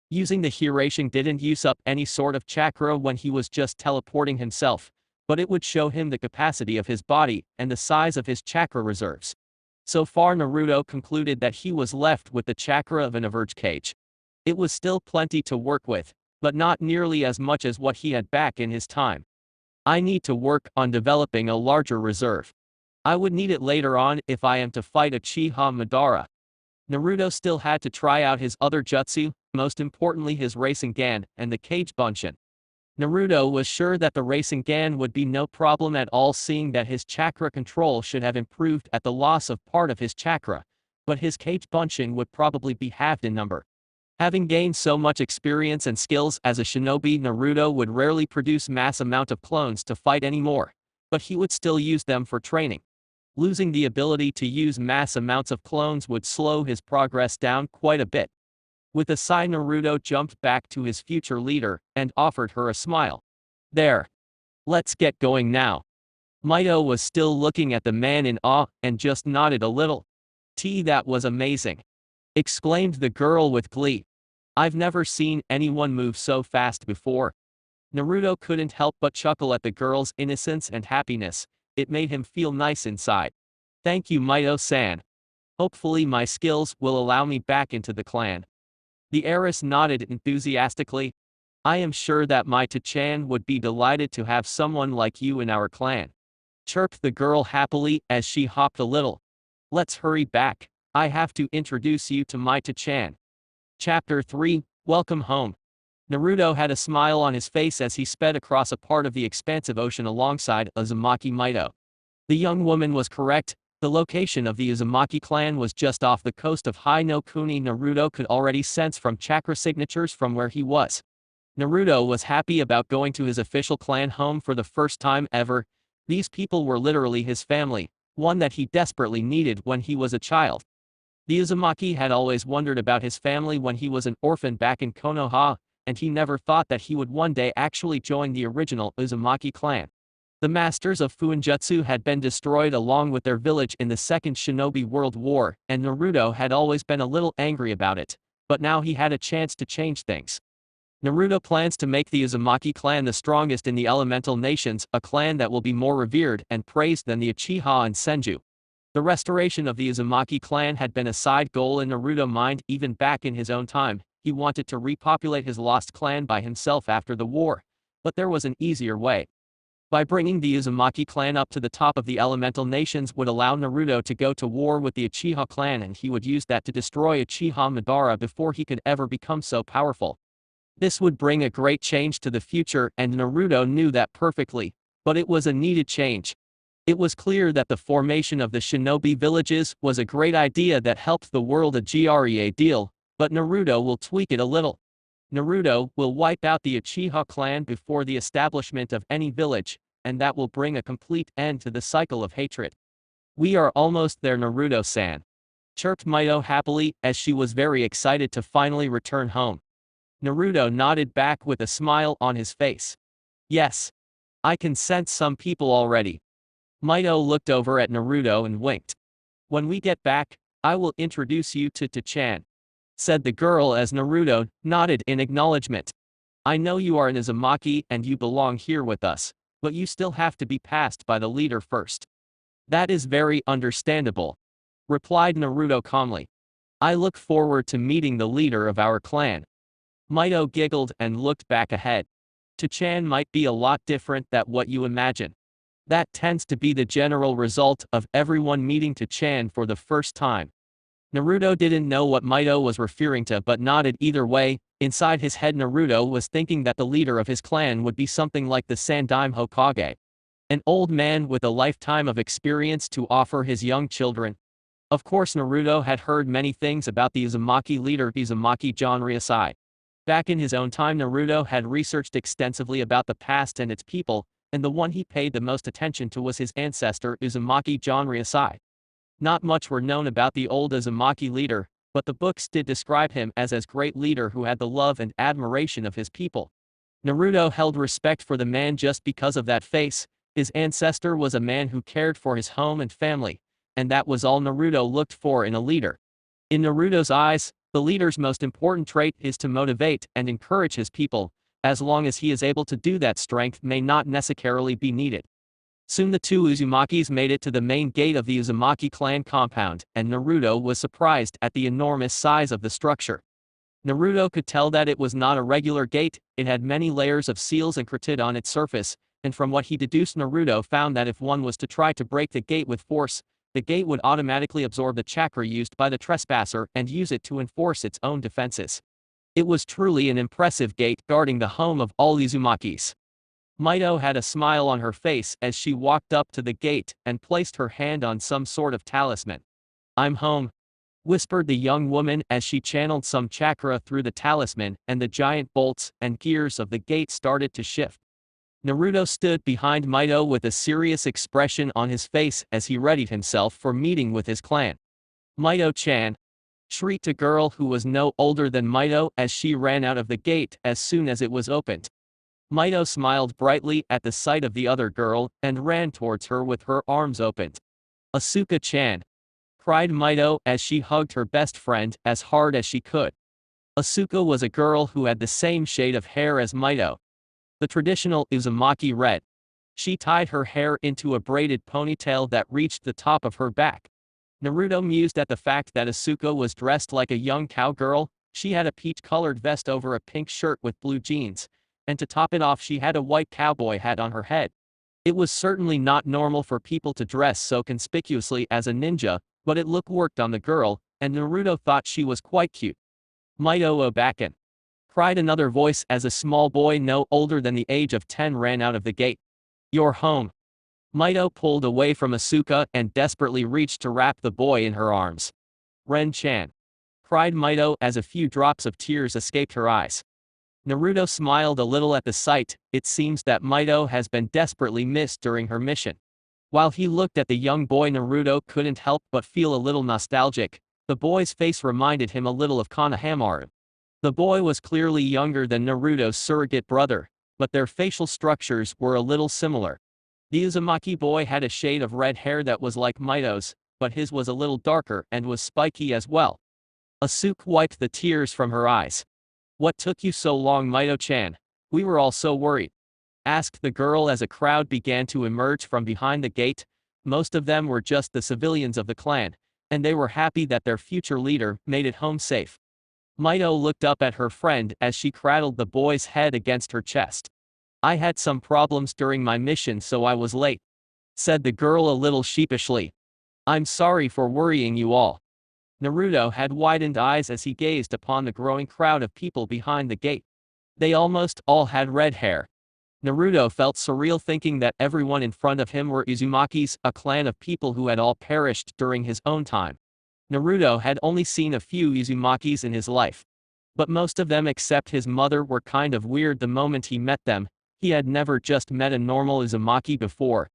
Using the Hiraishin didn't use up any sort of chakra when he was just teleporting himself, but it would show him the capacity of his body and the size of his chakra reserves. So far Naruto concluded that he was left with the chakra of an average cage. It was still plenty to work with, but not nearly as much as what he had back in his time. I need to work on developing a larger reserve. I would need it later on if I am to fight Uchiha Madara. Naruto still had to try out his other jutsu, most importantly his Rasengan and the Kage Bunshin. Naruto was sure that the Rasengan would be no problem at all, seeing that his chakra control should have improved at the loss of part of his chakra, but his Kage Bunshin would probably be halved in number. Having gained so much experience and skills as a shinobi, Naruto would rarely produce mass amount of clones to fight anymore, but he would still use them for training. Losing the ability to use mass amounts of clones would slow his progress down quite a bit. With a sigh Naruto jumped back to his future leader and offered her a smile. There. Let's get going now. Mito was still looking at the man in awe and just nodded a little. That was amazing, exclaimed the girl with glee. I've never seen anyone move so fast before. Naruto couldn't help but chuckle at the girl's innocence and happiness. It made him feel nice inside. Thank you, Mito-san. Hopefully my skills will allow me back into the clan. The heiress nodded enthusiastically. I am sure that Mito-chan would be delighted to have someone like you in our clan. Chirped the girl happily as she hopped a little. Let's hurry back. I have to introduce you to Mito-chan. Chapter 3, Welcome Home. Naruto had a smile on his face as he sped across a part of the expansive ocean alongside Uzumaki Mito. The young woman was correct. The location of the Uzumaki clan was just off the coast of Hai no Kuni. Naruto could already sense from chakra signatures from where he was. Naruto was happy about going to his official clan home for the first time ever. These people were literally his family, one that he desperately needed when he was a child. The Uzumaki had always wondered about his family when he was an orphan back in Konoha, and he never thought that he would one day actually join the original Uzumaki clan. The masters of Fuinjutsu had been destroyed along with their village in the Second Shinobi World War, and Naruto had always been a little angry about it, but now he had a chance to change things. Naruto plans to make the Uzumaki clan the strongest in the elemental nations, a clan that will be more revered and praised than the Uchiha and Senju. The restoration of the Uzumaki clan had been a side goal in Naruto's mind even back in his own time. He wanted to repopulate his lost clan by himself after the war, but there was an easier way. By bringing the Uzumaki clan up to the top of the elemental nations would allow Naruto to go to war with the Uchiha clan, and he would use that to destroy Uchiha Madara before he could ever become so powerful. This would bring a great change to the future, and Naruto knew that perfectly, but it was a needed change. It was clear that the formation of the shinobi villages was a great idea that helped the world a great deal, but Naruto will tweak it a little. Naruto will wipe out the Uchiha clan before the establishment of any village, and that will bring a complete end to the cycle of hatred. We are almost there, Naruto-san. Chirped Mito happily as she was very excited to finally return home. Naruto nodded back with a smile on his face. Yes. I can sense some people already. Mito looked over at Naruto and winked. When we get back, I will introduce you to Chan, said the girl as Naruto nodded in acknowledgement. I know you are an Uzumaki and you belong here with us, but you still have to be passed by the leader first. That is very understandable, replied Naruto calmly. I look forward to meeting the leader of our clan. Mito giggled and looked back ahead. Chan might be a lot different than what you imagine. That tends to be the general result of everyone meeting Chan for the first time. Naruto didn't know what Mito was referring to but nodded either way. Inside his head Naruto was thinking that the leader of his clan would be something like the Sandaime Hokage. An old man with a lifetime of experience to offer his young children. Of course Naruto had heard many things about the Uzumaki leader Uzumaki Janryusai. Back in his own time Naruto had researched extensively about the past and its people, and the one he paid the most attention to was his ancestor Uzumaki Janryusai. Not much were known about the old Uzumaki leader, but the books did describe him as great leader who had the love and admiration of his people. Naruto held respect for the man just because of that face. His ancestor was a man who cared for his home and family, and that was all Naruto looked for in a leader. In Naruto's eyes, the leader's most important trait is to motivate and encourage his people. As long as he is able to do that, strength may not necessarily be needed. Soon the two Uzumakis made it to the main gate of the Uzumaki clan compound, and Naruto was surprised at the enormous size of the structure. Naruto could tell that it was not a regular gate, it had many layers of seals and cretid on its surface, and from what he deduced Naruto found that if one was to try to break the gate with force, the gate would automatically absorb the chakra used by the trespasser and use it to enforce its own defenses. It was truly an impressive gate guarding the home of all Uzumakis. Mito had a smile on her face as she walked up to the gate and placed her hand on some sort of talisman. I'm home, whispered the young woman as she channeled some chakra through the talisman, and the giant bolts and gears of the gate started to shift. Naruto stood behind Mito with a serious expression on his face as he readied himself for meeting with his clan. Mito-chan, shrieked a girl who was no older than Mito as she ran out of the gate as soon as it was opened. Mito smiled brightly at the sight of the other girl and ran towards her with her arms opened. Asuka-chan, cried Mito as she hugged her best friend as hard as she could. Asuka was a girl who had the same shade of hair as Mito. the traditional Uzumaki red. She tied her hair into a braided ponytail that reached the top of her back. Naruto mused at the fact that Asuka was dressed like a young cowgirl. She had a peach-colored vest over a pink shirt with blue jeans, and to top it off she had a white cowboy hat on her head. It was certainly not normal for people to dress so conspicuously as a ninja, but it looked worked on the girl, and Naruto thought she was quite cute. Mito Obaken! Cried another voice as a small boy no older than the age of 10 ran out of the gate. You're home. Mito pulled away from Asuka and desperately reached to wrap the boy in her arms. Ren-chan! Cried Mito as a few drops of tears escaped her eyes. Naruto smiled a little at the sight. It seems that Mito has been desperately missed during her mission. While he looked at the young boy, Naruto couldn't help but feel a little nostalgic. The boy's face reminded him a little of Konohamaru. The boy was clearly younger than Naruto's surrogate brother, but their facial structures were a little similar. The Uzumaki boy had a shade of red hair that was like Mito's, but his was a little darker and was spiky as well. Asuka wiped the tears from her eyes. What took you so long, Mito-chan? We were all so worried. Asked the girl as a crowd began to emerge from behind the gate. Most of them were just the civilians of the clan, and they were happy that their future leader made it home safe. Mito looked up at her friend as she cradled the boy's head against her chest. I had some problems during my mission so I was late, said the girl a little sheepishly. I'm sorry for worrying you all. Naruto had widened eyes as he gazed upon the growing crowd of people behind the gate. They almost all had red hair. Naruto felt surreal thinking that everyone in front of him were Uzumakis, a clan of people who had all perished during his own time. Naruto had only seen a few Uzumakis in his life, but most of them except his mother were kind of weird the moment he met them. He had never just met a normal Uzumaki before.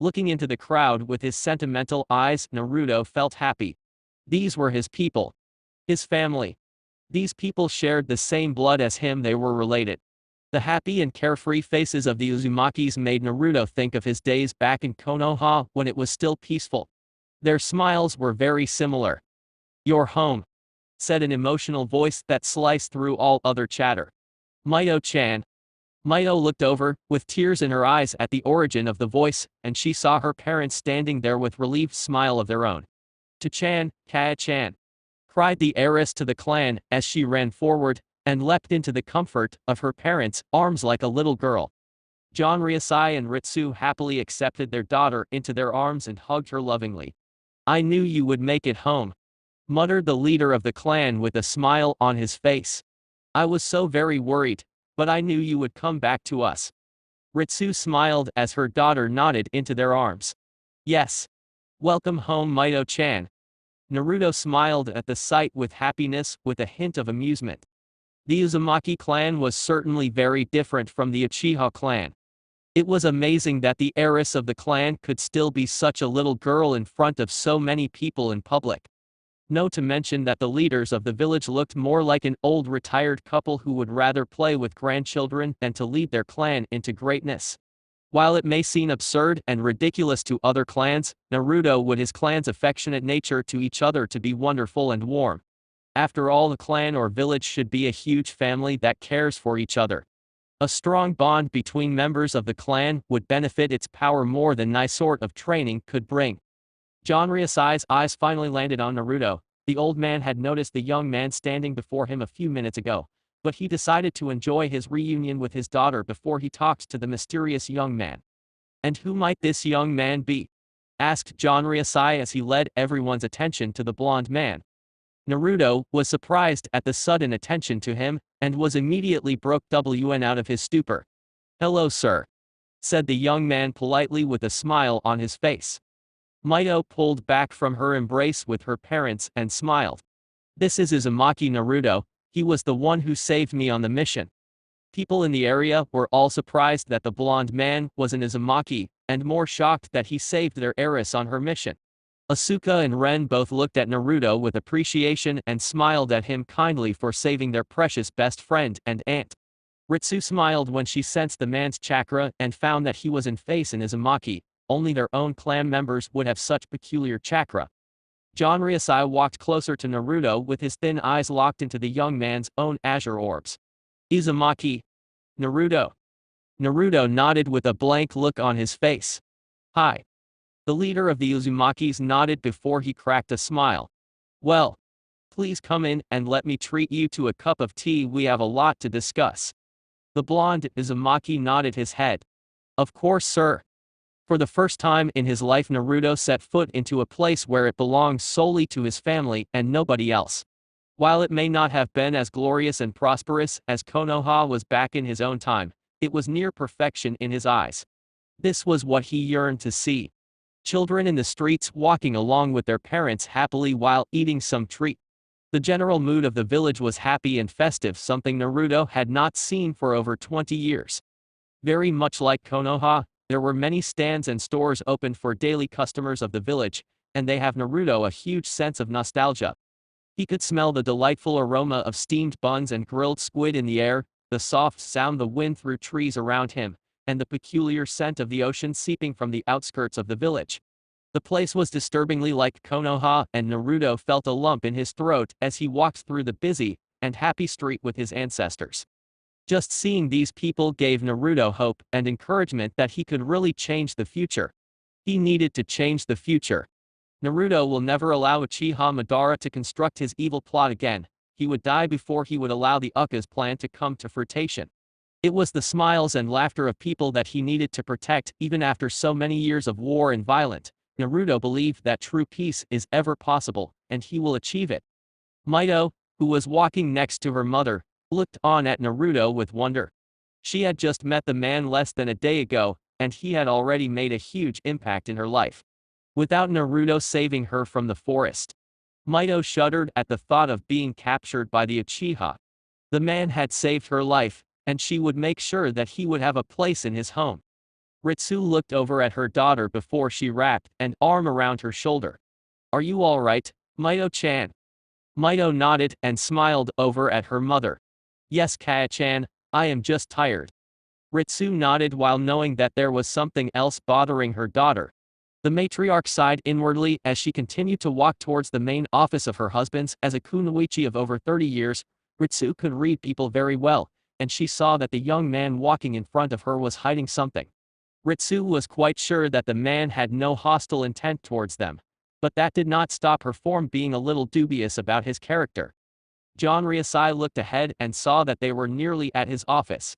Looking into the crowd with his sentimental eyes, Naruto felt happy. These were his people. His family. These people shared the same blood as him, they were related. The happy and carefree faces of the Uzumakis made Naruto think of his days back in Konoha when it was still peaceful. Their smiles were very similar. You're home, said an emotional voice that sliced through all other chatter. Mito-chan. Mito looked over, with tears in her eyes at the origin of the voice, and she saw her parents standing there with relieved smile of their own. To-chan, Kaa-chan! Cried the heiress to the clan as she ran forward and leapt into the comfort of her parents' arms like a little girl. John Ryusai and Ritsu happily accepted their daughter into their arms and hugged her lovingly. I knew you would make it home, muttered the leader of the clan with a smile on his face. I was so very worried, but I knew you would come back to us. Ritsu smiled as her daughter nodded into their arms. Yes. Welcome home, Mito-chan. Naruto smiled at the sight with happiness, with a hint of amusement. The Uzumaki clan was certainly very different from the Uchiha clan. It was amazing that the heiress of the clan could still be such a little girl in front of so many people in public. No to mention that the leaders of the village looked more like an old retired couple who would rather play with grandchildren than to lead their clan into greatness. While it may seem absurd and ridiculous to other clans, Naruto would his clan's affectionate nature to each other to be wonderful and warm. After all, the clan or village should be a huge family that cares for each other. A strong bond between members of the clan would benefit its power more than any sort of training could bring. John Ryusai's eyes finally landed on Naruto. The old man had noticed the young man standing before him a few minutes ago, but he decided to enjoy his reunion with his daughter before he talked to the mysterious young man. And who might this young man be? Asked John Ryusai as he led everyone's attention to the blonde man. Naruto was surprised at the sudden attention to him, and was immediately broke out of his stupor. Hello, sir, said the young man politely with a smile on his face. Mito pulled back from her embrace with her parents and smiled. This is Uzumaki Naruto, he was the one who saved me on the mission. People in the area were all surprised that the blonde man was an Uzumaki, and more shocked that he saved their heiress on her mission. Asuka and Ren both looked at Naruto with appreciation and smiled at him kindly for saving their precious best friend and aunt. Ritsu smiled when she sensed the man's chakra and found that he was in phase in Uzumaki. Only their own clan members would have such peculiar chakra. John Ryusai walked closer to Naruto with his thin eyes locked into the young man's own azure orbs. Uzumaki. Naruto. Naruto nodded with a blank look on his face. Hi. The leader of the Uzumakis nodded before he cracked a smile. Well, please come in and let me treat you to a cup of tea, we have a lot to discuss. The blonde Uzumaki nodded his head. Of course, sir. For the first time in his life, Naruto set foot into a place where it belonged solely to his family and nobody else. While it may not have been as glorious and prosperous as Konoha was back in his own time, it was near perfection in his eyes. This was what he yearned to see. Children in the streets walking along with their parents happily while eating some treat. The general mood of the village was happy and festive, something Naruto had not seen for over 20 years. Very much like Konoha, there were many stands and stores open for daily customers of the village, and they have Naruto a huge sense of nostalgia. He could smell the delightful aroma of steamed buns and grilled squid in the air, the soft sound the wind through trees around him, and the peculiar scent of the ocean seeping from the outskirts of the village. The place was disturbingly like Konoha, and Naruto felt a lump in his throat as he walked through the busy and happy street with his ancestors. Just seeing these people gave Naruto hope and encouragement that he could really change the future. He needed to change the future. Naruto will never allow Uchiha Madara to construct his evil plot again. He would die before he would allow the Uchiha's plan to come to fruition. It was the smiles and laughter of people that he needed to protect even after so many years of war and violence. Naruto believed that true peace is ever possible, and he will achieve it. Mito, who was walking next to her mother, looked on at Naruto with wonder. She had just met the man less than a day ago, and he had already made a huge impact in her life. Without Naruto saving her from the forest. Mito shuddered at the thought of being captured by the Uchiha. The man had saved her life, and she would make sure that he would have a place in his home. Ritsu looked over at her daughter before she wrapped an arm around her shoulder. Are you all right, Mito-chan? Mito nodded and smiled over at her mother. Yes, Kaya-chan, I am just tired. Ritsu nodded while knowing that there was something else bothering her daughter. The matriarch sighed inwardly as she continued to walk towards the main office of her husband's. As a kunoichi of over 30 years, Ritsu could read people very well, and she saw that the young man walking in front of her was hiding something. Ritsu was quite sure that the man had no hostile intent towards them, but that did not stop her from being a little dubious about his character. John Ryusai looked ahead and saw that they were nearly at his office.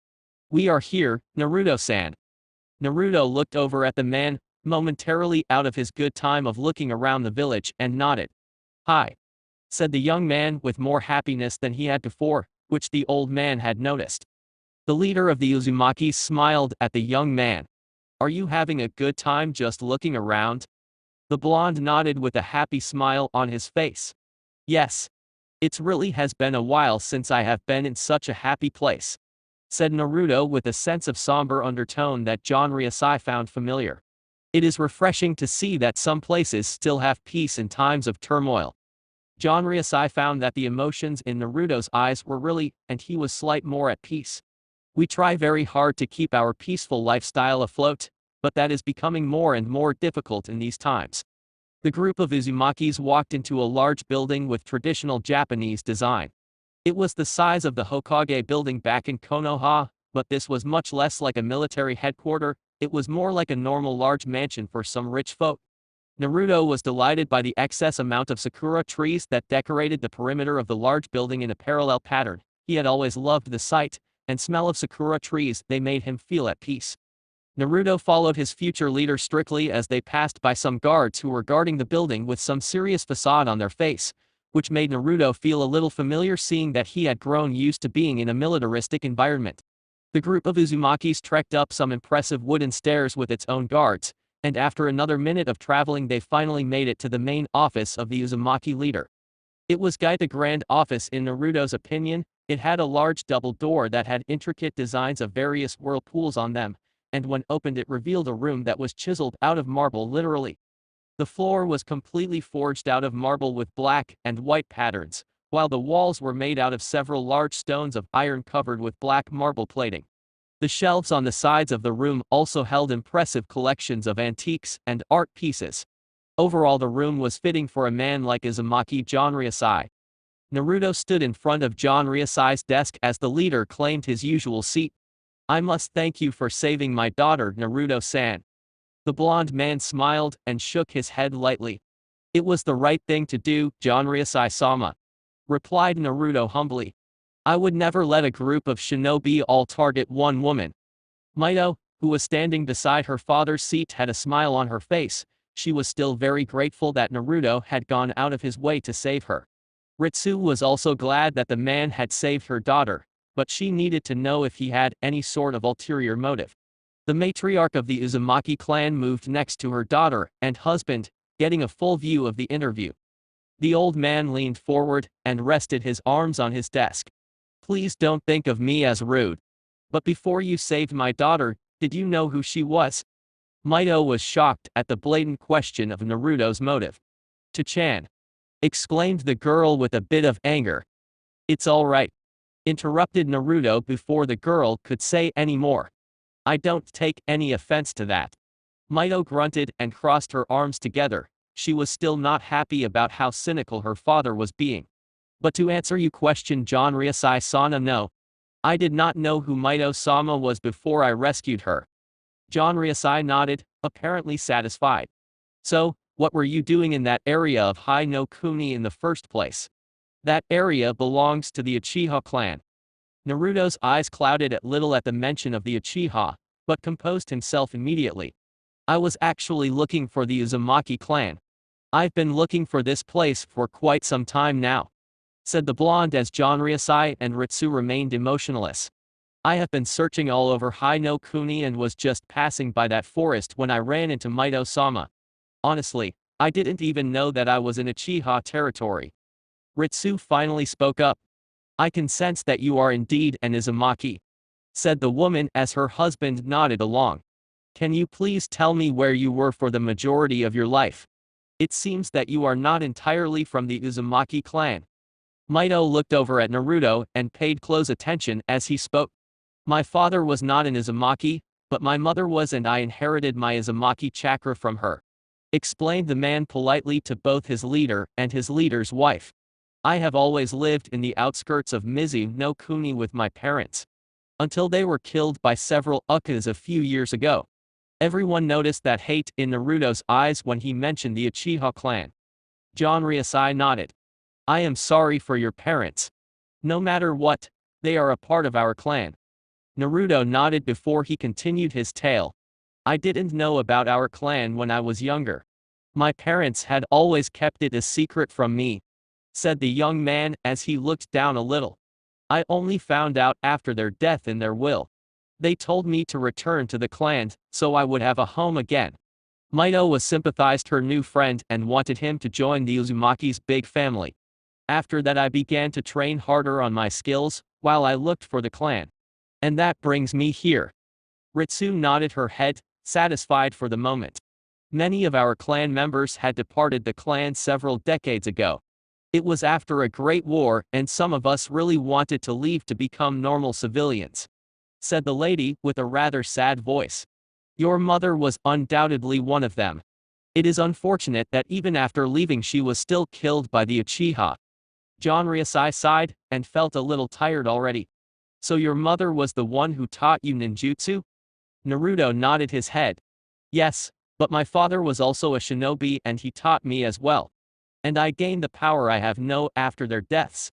We are here, Naruto-san. Naruto looked over at the man, momentarily out of his good time of looking around the village, and nodded. Hi, said the young man with more happiness than he had before, which the old man had noticed. The leader of the Uzumaki smiled at the young man. Are you having a good time just looking around? The blonde nodded with a happy smile on his face. Yes. It really has been a while since I have been in such a happy place, said Naruto with a sense of somber undertone that John Ryusai found familiar. It is refreshing to see that some places still have peace in times of turmoil. John Ryusai found that the emotions in Naruto's eyes were really, and he was slight more at peace. We try very hard to keep our peaceful lifestyle afloat, but that is becoming more and more difficult in these times. The group of Uzumakis walked into a large building with traditional Japanese design. It was the size of the Hokage building back in Konoha, but this was much less like a military headquarters. It was more like a normal large mansion for some rich folk. Naruto was delighted by the excess amount of sakura trees that decorated the perimeter of the large building in a parallel pattern. He had always loved the sight and smell of sakura trees. They made him feel at peace. Naruto followed his future leader strictly as they passed by some guards who were guarding the building with some serious facade on their face, which made Naruto feel a little familiar, seeing that he had grown used to being in a militaristic environment. The group of Uzumakis trekked up some impressive wooden stairs with its own guards, and after another minute of traveling they finally made it to the main office of the Uzumaki leader. It was quite the grand office in Naruto's opinion. It had a large double door that had intricate designs of various whirlpools on them, and when opened it revealed a room that was chiseled out of marble literally. The floor was completely forged out of marble with black and white patterns, while the walls were made out of several large stones of iron covered with black marble plating. The shelves on the sides of the room also held impressive collections of antiques and art pieces. Overall, the room was fitting for a man like Uzumaki John Ryusai. Naruto stood in front of John Ryusai's desk as the leader claimed his usual seat. I must thank you for saving my daughter, Naruto-san. The blonde man smiled and shook his head lightly. It was the right thing to do, Janryasai-sama, replied Naruto humbly. I would never let a group of shinobi all target one woman. Mito, who was standing beside her father's seat, had a smile on her face. She was still very grateful that Naruto had gone out of his way to save her. Ritsu was also glad that the man had saved her daughter, but she needed to know if he had any sort of ulterior motive. The matriarch of the Uzumaki clan moved next to her daughter and husband, getting a full view of the interview. The old man leaned forward and rested his arms on his desk. Please don't think of me as rude. But before you saved my daughter, did you know who she was? Mito was shocked at the blatant question of Naruto's motive. To-chan, exclaimed the girl with a bit of anger. It's all right, interrupted Naruto before the girl could say any more. I don't take any offense to that. Mito grunted and crossed her arms together. She was still not happy about how cynical her father was being. But to answer your question, Janryasai-sana, no. I did not know who Mito-sama was before I rescued her. Janryasai nodded, apparently satisfied. So, what were you doing in that area of Hai no Kuni in the first place? That area belongs to the Uchiha clan. Naruto's eyes clouded a little at the mention of the Uchiha, but composed himself immediately. I was actually looking for the Uzumaki clan. I've been looking for this place for quite some time now, said the blonde as Janryasai and Ritsu remained emotionless. I have been searching all over Hai no Kuni and was just passing by that forest when I ran into Mito-sama. Honestly, I didn't even know that I was in Uchiha territory. Ritsu finally spoke up. I can sense that you are indeed an Uzumaki, said the woman as her husband nodded along. Can you please tell me where you were for the majority of your life? It seems that you are not entirely from the Uzumaki clan. Mito looked over at Naruto and paid close attention as he spoke. My father was not an Uzumaki, but my mother was, and I inherited my Uzumaki chakra from her, explained the man politely to both his leader and his leader's wife. I have always lived in the outskirts of Mizu no Kuni with my parents, until they were killed by several Ukas a few years ago. Everyone noticed that hate in Naruto's eyes when he mentioned the Uchiha clan. Janryasai nodded. I am sorry for your parents. No matter what, they are a part of our clan. Naruto nodded before he continued his tale. I didn't know about our clan when I was younger. My parents had always kept it a secret from me, said the young man as he looked down a little. I only found out after their death in their will. They told me to return to the clan, so I would have a home again. Mito was sympathized her new friend and wanted him to join the Uzumaki's big family. After that I began to train harder on my skills, while I looked for the clan. And that brings me here. Ritsu nodded her head, satisfied for the moment. Many of our clan members had departed the clan several decades ago. It was after a great war and some of us really wanted to leave to become normal civilians, said the lady with a rather sad voice. Your mother was undoubtedly one of them. It is unfortunate that even after leaving she was still killed by the Uchiha. Janryasai sighed and felt a little tired already. So your mother was the one who taught you ninjutsu? Naruto nodded his head. Yes, but my father was also a shinobi and he taught me as well. And I gained the power I have now after their deaths.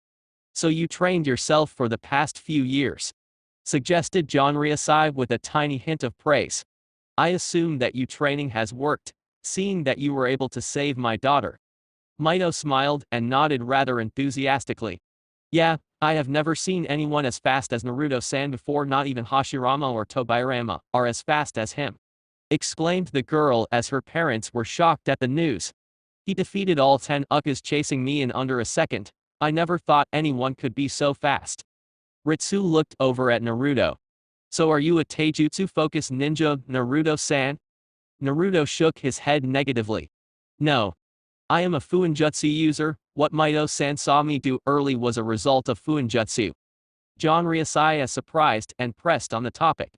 So you trained yourself for the past few years, suggested Janryasai with a tiny hint of praise. I assume that your training has worked, seeing that you were able to save my daughter. Mito smiled and nodded rather enthusiastically. Yeah, I have never seen anyone as fast as Naruto-san before, not even Hashirama or Tobirama are as fast as him, exclaimed the girl as her parents were shocked at the news. He defeated all 10 Ukas chasing me in under a second. I never thought anyone could be so fast. Ritsu looked over at Naruto. So are you a taijutsu-focused ninja, Naruto-san? Naruto shook his head negatively. No. I am a fuinjutsu user. What Mito-san saw me do early was a result of fuinjutsu. Janryasai is surprised and pressed on the topic.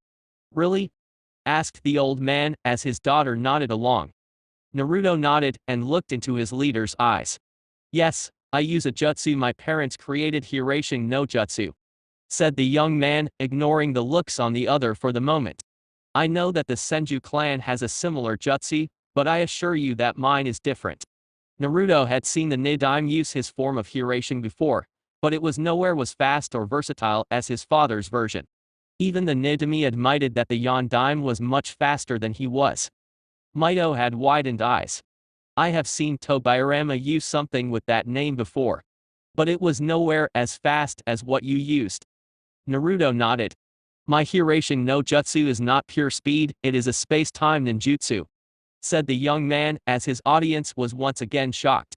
Really? Asked the old man as his daughter nodded along. Naruto nodded and looked into his leader's eyes. Yes, I use a jutsu my parents created, Hirashin no Jutsu. said the young man, ignoring the looks on the other for the moment. I know that the Senju clan has a similar jutsu, but I assure you that mine is different. Naruto had seen the Nidaime use his form of Hiraishin before, but it was nowhere as fast or versatile as his father's version. Even the Nidaime admitted that the Yondaime was much faster than he was. Mito had widened eyes. I have seen Tobirama use something with that name before. But it was nowhere as fast as what you used. Naruto nodded. My Hiraishin no Jutsu is not pure speed, it is a space-time ninjutsu, said the young man as his audience was once again shocked.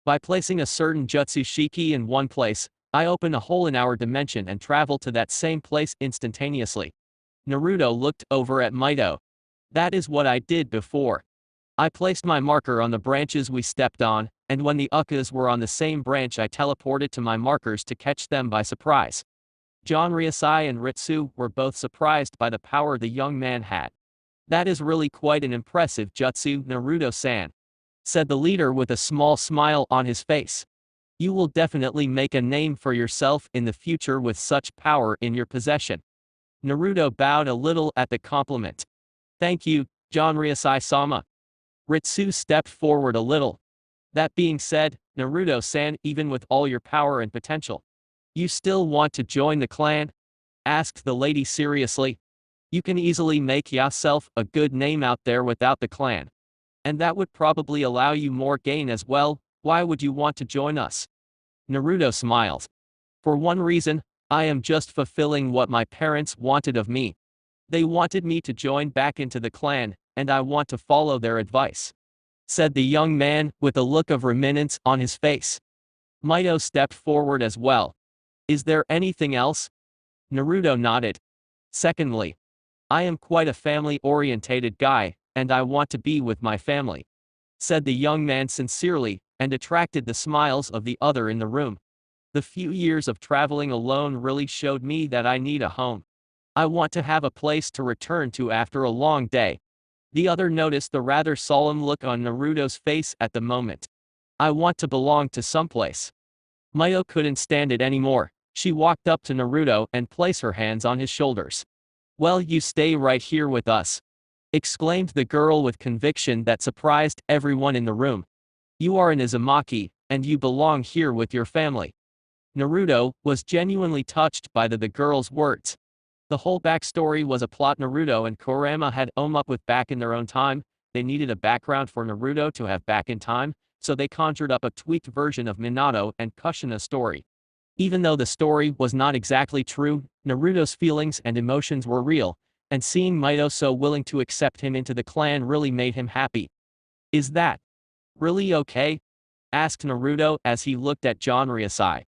By placing a certain Jutsu Shiki in one place, I open a hole in our dimension and travel to that same place instantaneously. Naruto looked over at Mito. That is what I did before. I placed my marker on the branches we stepped on, and when the Ukas were on the same branch I teleported to my markers to catch them by surprise. John Ryusai and Ritsu were both surprised by the power the young man had. That is really quite an impressive jutsu, Naruto-san, said the leader with a small smile on his face. You will definitely make a name for yourself in the future with such power in your possession. Naruto bowed a little at the compliment. Thank you, John Ryusai-sama. Ritsu stepped forward a little. That being said, Naruto-san, even with all your power and potential, you still want to join the clan? Asked the lady seriously. You can easily make yourself a good name out there without the clan. And that would probably allow you more gain as well. Why would you want to join us? Naruto smiled. For one reason, I am just fulfilling what my parents wanted of me. They wanted me to join back into the clan, and I want to follow their advice, said the young man with a look of reminiscence on his face. Mito stepped forward as well. Is there anything else? Naruto nodded. Secondly, I am quite a family-orientated guy, and I want to be with my family, said the young man sincerely, and attracted the smiles of the other in the room. The few years of traveling alone really showed me that I need a home. I want to have a place to return to after a long day. The other noticed the rather solemn look on Naruto's face at the moment. I want to belong to someplace. Mito couldn't stand it anymore. She walked up to Naruto and placed her hands on his shoulders. Well, you stay right here with us, exclaimed the girl with conviction that surprised everyone in the room. You are an Uzumaki, and you belong here with your family. Naruto was genuinely touched by the girl's words. The whole backstory was a plot Naruto and Kurama had come up with back in their own time. They needed a background for Naruto to have back in time, so they conjured up a tweaked version of Minato and Kushina's story. Even though the story was not exactly true, Naruto's feelings and emotions were real, and seeing Mito so willing to accept him into the clan really made him happy. Is that really okay? Asked Naruto as he looked at John Ryusai.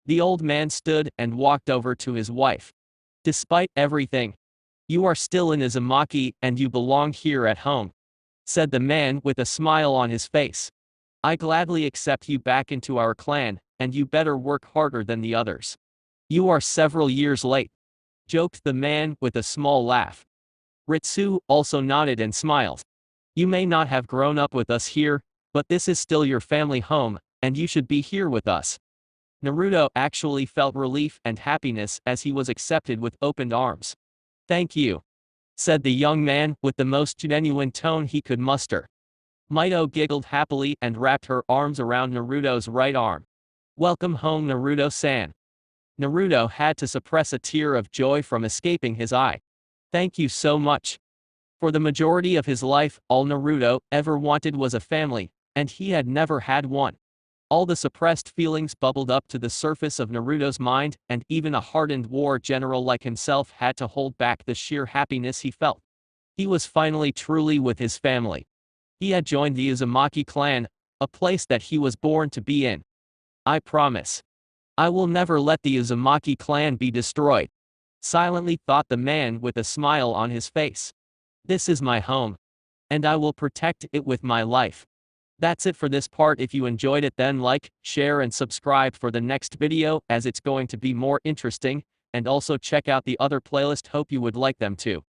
The old man stood and walked over to his wife. Despite everything, you are still an Uzumaki and you belong here at home, said the man with a smile on his face. I gladly accept you back into our clan, and you better work harder than the others. You are several years late, joked the man with a small laugh. Ritsu also nodded and smiled. You may not have grown up with us here, but this is still your family home, and you should be here with us. Naruto actually felt relief and happiness as he was accepted with open arms. Thank you, said the young man with the most genuine tone he could muster. Mito giggled happily and wrapped her arms around Naruto's right arm. Welcome home, Naruto-san. Naruto had to suppress a tear of joy from escaping his eye. Thank you so much. For the majority of his life, all Naruto ever wanted was a family, and he had never had one. All the suppressed feelings bubbled up to the surface of Naruto's mind, and even a hardened war general like himself had to hold back the sheer happiness he felt. He was finally truly with his family. He had joined the Uzumaki Clan, a place that he was born to be in. I promise. I will never let the Uzumaki Clan be destroyed, silently thought the man with a smile on his face. This is my home, and I will protect it with my life. That's it for this part. If you enjoyed it, then like, share and subscribe for the next video, as it's going to be more interesting, and also check out the other playlist. Hope you would like them too.